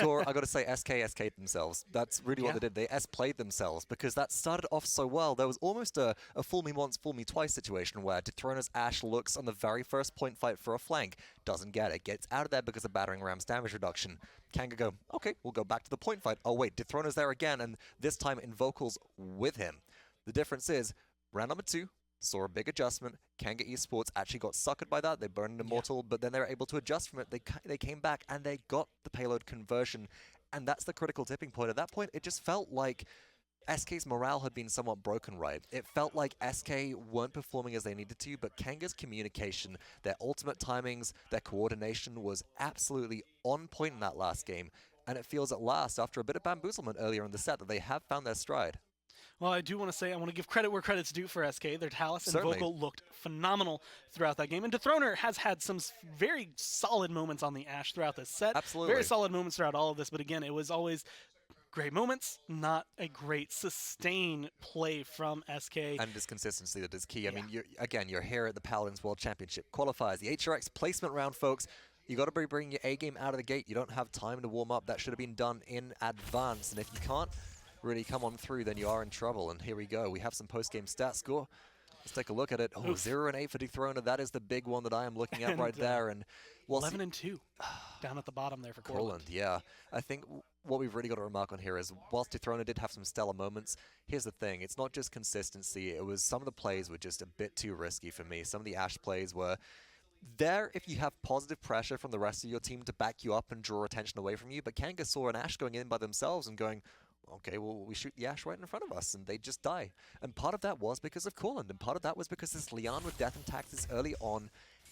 Gore, I got to say, SK themselves. That's really what they did. They S-played themselves because that started off so well. There was almost a fool me once, fool me twice situation where Dethroner's Ashe looks on the very first point fight for a flank, doesn't get it, gets out of there because of Battering Ram's damage reduction. Kanga go, okay, we'll go back to the point fight. Oh wait, Dethroner's there again, and this time Invocal's with him. The difference is, round number 2 saw a big adjustment. Kanga Esports actually got suckered by that. They burned an Immortal, but then they were able to adjust from it. They came back and they got the payload conversion, and that's the critical tipping point. At that point, it just felt like SK's morale had been somewhat broken, right? It felt like SK weren't performing as they needed to, but Kanga's communication, their ultimate timings, their coordination was absolutely on point in that last game, and it feels at last, after a bit of bamboozlement earlier in the set, that they have found their stride. Well, I do want to say I want to give credit where credit's due for SK. Their Talus and Vocal looked phenomenal throughout that game. And Dethroner has had some very solid moments on the Ashe throughout this set. Absolutely. Very solid moments throughout all of this. But again, it was always great moments, not a great sustained play from SK. And it's consistency that is key. I mean, you're here at the Paladins World Championship qualifiers, the HRX placement round, folks. You got to be bringing your A game out of the gate. You don't have time to warm up. That should have been done in advance. And if you can't really come on through, then you are in trouble. And here we go. We have some post-game stats score. Let's take a look at it. Oh, 0-8 for Dethroner. That is the big one that I am looking at right there. And 11-2 down at the bottom there for Courland. Yeah. I think what we've really got to remark on here is whilst Dethroner did have some stellar moments, here's the thing. It's not just consistency. It was some of the plays were just a bit too risky for me. Some of the Ashe plays were there if you have positive pressure from the rest of your team to back you up and draw attention away from you. But Kanga saw an Ashe going in by themselves and going, okay, well, we shoot the Ashe right in front of us, and they just die. And part of that was because of Courland, and part of that was because this Leon with Death and Taxes early on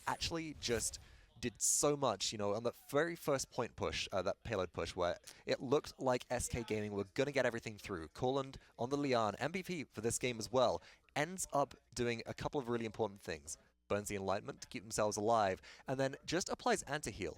actually just did so much, you know, on the very first point push, that payload push, where it looked like SK Gaming were going to get everything through. Courland on the Leon, MVP for this game as well, ends up doing a couple of really important things. Burns the Enlightenment to keep themselves alive, and then just applies anti-heal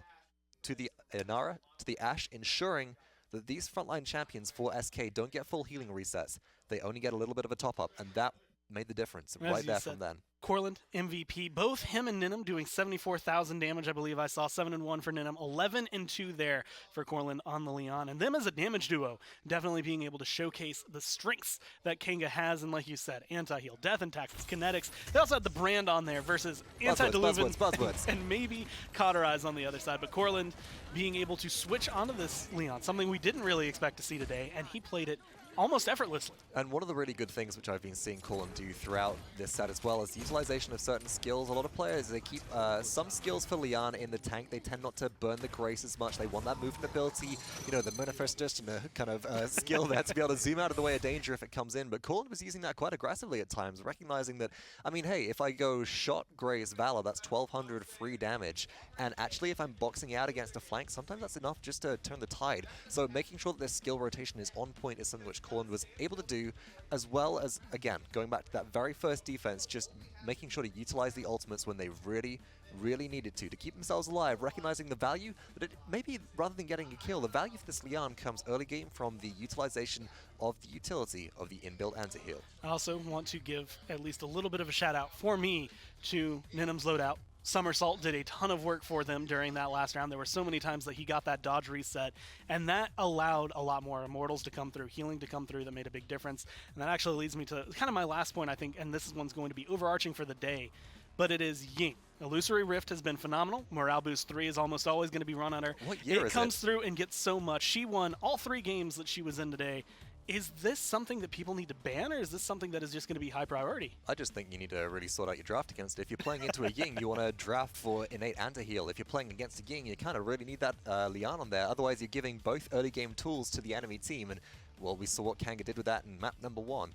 to the Inara, to the Ashe, ensuring that these frontline champions for SK don't get full healing resets. They only get a little bit of a top-up, and that made the difference right there from then. Courland, MVP. Both him and Ninum doing 74,000 damage, I believe I saw. 7-1 for Ninum, 11-2 there for Courland on the Leon. And them as a damage duo, definitely being able to showcase the strengths that Kanga has. And like you said, anti-heal, death and taxes, kinetics. They also had the brand on there versus anti-diluvian and maybe cauterize on the other side. But Courland being able to switch onto this Leon, something we didn't really expect to see today, and he played it almost effortlessly. And one of the really good things which I've been seeing Courland do throughout this set as well is the utilization of certain skills. A lot of players, they keep some skills for Leon in the tank. They tend not to burn the Grace as much. They want that movement ability, you know, the manifestation kind of skill there to be able to zoom out of the way of danger if it comes in. But Courland was using that quite aggressively at times, recognizing that, I mean, hey, if I go shot Grace Valor, that's 1,200 free damage. And actually, if I'm boxing out against a flank, sometimes that's enough just to turn the tide. So making sure that their skill rotation is on point is something which Courland was able to do, as well as, again, going back to that very first defense, just making sure to utilize the ultimates when they really needed to keep themselves alive, recognizing the value that it, maybe rather than getting a kill, the value for this Leon comes early game from the utilization of the utility of the inbuilt anti-heal. I also want to give at least a little bit of a shout out for me to Ninum's loadout. Somersault did a ton of work for them during that last round. There were so many times that he got that dodge reset, and that allowed a lot more immortals to come through, healing to come through, that made a big difference. And that actually leads me to kind of my last point, I think, and this one's going to be overarching for the day, but it is Ying. Illusory Rift has been phenomenal. Morale Boost 3 is almost always going to be run on her. What year is it? It comes through and gets so much. She won all 3 games that she was in today. Is this something that people need to ban, or is this something that is just going to be high priority? I just think you need to really sort out your draft against it. If you're playing into a Ying, you want to draft for innate anti-heal. If you're playing against a Ying, you kind of really need that Leon on there. Otherwise, you're giving both early game tools to the enemy team. And, well, we saw what Kanga did with that in map number 1.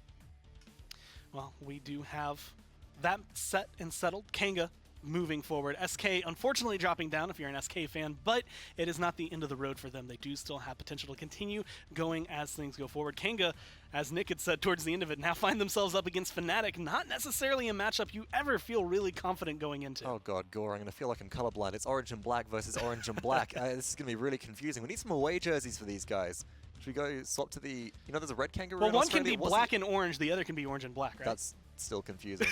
Well, we do have that set and settled. Kanga moving forward. SK unfortunately dropping down if you're an SK fan, but it is not the end of the road for them. They do still have potential to continue going as things go forward. Kanga, as Nick had said towards the end of it, now find themselves up against Fnatic, not necessarily a matchup you ever feel really confident going into. Oh god, Gore, I'm going to feel like I'm colorblind. It's orange and black versus orange and black. This is going to be really confusing. We need some away jerseys for these guys. Should we go swap to the, you know, there's a red kangaroo Well, in one Australia. can be black and orange, the other can be orange and black, right? That's still confusing.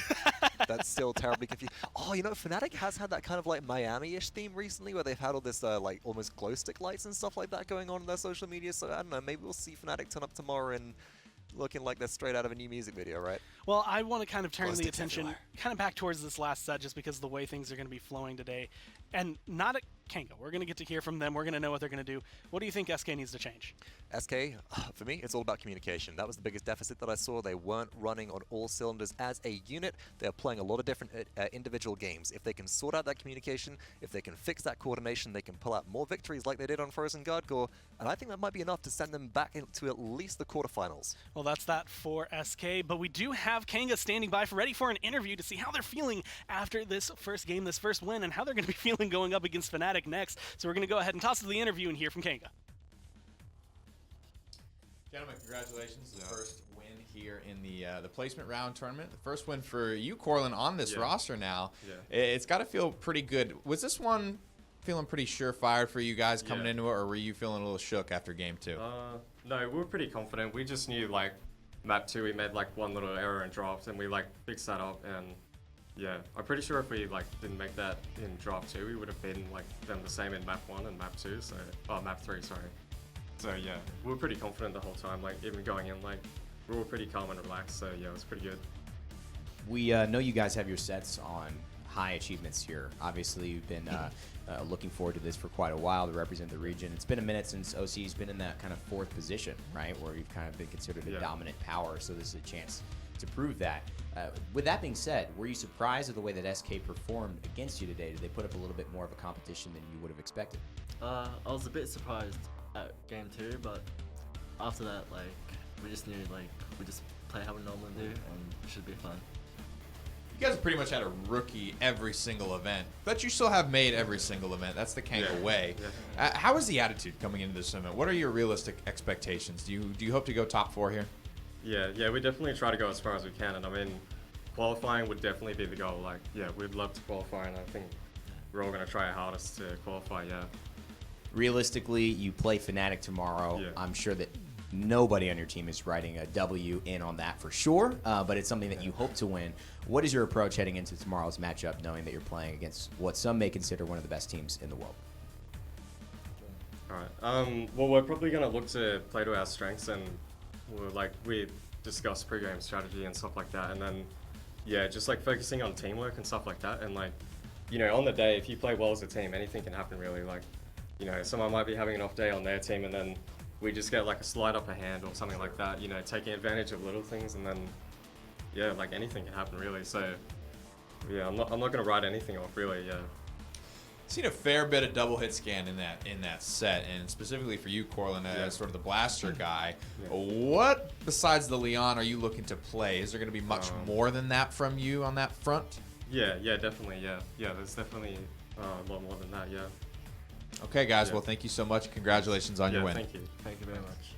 That's still terribly confusing. Oh, you know, Fnatic has had that kind of like Miami-ish theme recently where they've had all this like almost glow stick lights and stuff like that going on in their social media. So I don't know, maybe we'll see Fnatic turn up tomorrow and looking like they're straight out of a new music video, right? Well, I want to kind of turn Glow the sticks attention everywhere. kind of back towards this last set just because of the way things are going to be flowing today. And not at Kanga. We're going to get to hear from them. We're going to know what they're going to do. What do you think SK needs to change? SK, for me, it's all about communication. That was the biggest deficit that I saw. They weren't running on all cylinders as a unit. They're playing a lot of different individual games. If they can sort out that communication, if they can fix that coordination, they can pull out more victories like they did on Frozen Guardcore, and I think that might be enough to send them back into at least the quarterfinals. Well, that's that for SK, but we do have Kanga standing by ready for an interview to see how they're feeling after this first game, this first win, and how they're going to be feeling going up against Fnatic next. So we're going to go ahead and toss to the interview and hear from Kanga. Gentlemen, congratulations. The first win here in the placement round tournament. The first win for you, Courland, on this roster now. Yeah. It's got to feel pretty good. Was this one feeling pretty surefire for you guys coming into it, or were you feeling a little shook after game 2? No, we were pretty confident. We just knew, like, map 2, we made, like, one little error and dropped, and we, like, fixed that up, and, yeah. I'm pretty sure if we, like, didn't make that in drop 2, we would have been, like, them the same in map 1 and map 2, so... Oh, map 3, sorry. So, yeah, we were pretty confident the whole time, like, even going in, like, we were pretty calm and relaxed, so, yeah, it was pretty good. We know you guys have your sets on high achievements here. Obviously, you've been looking forward to this for quite a while to represent the region. It's been a minute since OC's been in that kind of 4th position, right, where you've kind of been considered a dominant power, so this is a chance to prove that. With that being said, were you surprised at the way that SK performed against you today? Did they put up a little bit more of a competition than you would have expected? I was a bit surprised at game 2, but after that, like, we just knew, like, we just play how we normally do, and it should be fun. You guys have pretty much had a rookie every single event, but you still have made every single event. That's the Kanga way. Yeah. How is the attitude coming into this event? What are your realistic expectations? Do you hope to go top 4 here? Yeah, we definitely try to go as far as we can, and I mean, qualifying would definitely be the goal. Like, yeah, we'd love to qualify, and I think we're all gonna try our hardest to qualify. Yeah. Realistically, you play Fnatic tomorrow. Yeah. I'm sure that nobody on your team is writing a W in on that for sure, but it's something that you hope to win. What is your approach heading into tomorrow's matchup, knowing that you're playing against what some may consider one of the best teams in the world? All right. Well, we're probably gonna look to play to our strengths, and we discuss pre-game strategy and stuff like that, and then yeah, just like focusing on teamwork and stuff like that, and like, you know, on the day, if you play well as a team, anything can happen really. Like, you know, someone might be having an off day on their team, and then we just get like a slight upper hand or something like that, you know, taking advantage of little things, and then yeah, like anything can happen really. So yeah, I'm not gonna write anything off really. Yeah. Seen a fair bit of double hit scan in that set, and specifically for you, Corlin, as sort of the blaster guy. Yeah. What besides the Leon are you looking to play? Is there going to be much more than that from you on that front? Yeah, definitely. Yeah, there's definitely a lot more than that. Yeah. Okay, guys. Well, thank you so much. Congratulations on your win. Thank you. Thank you very much.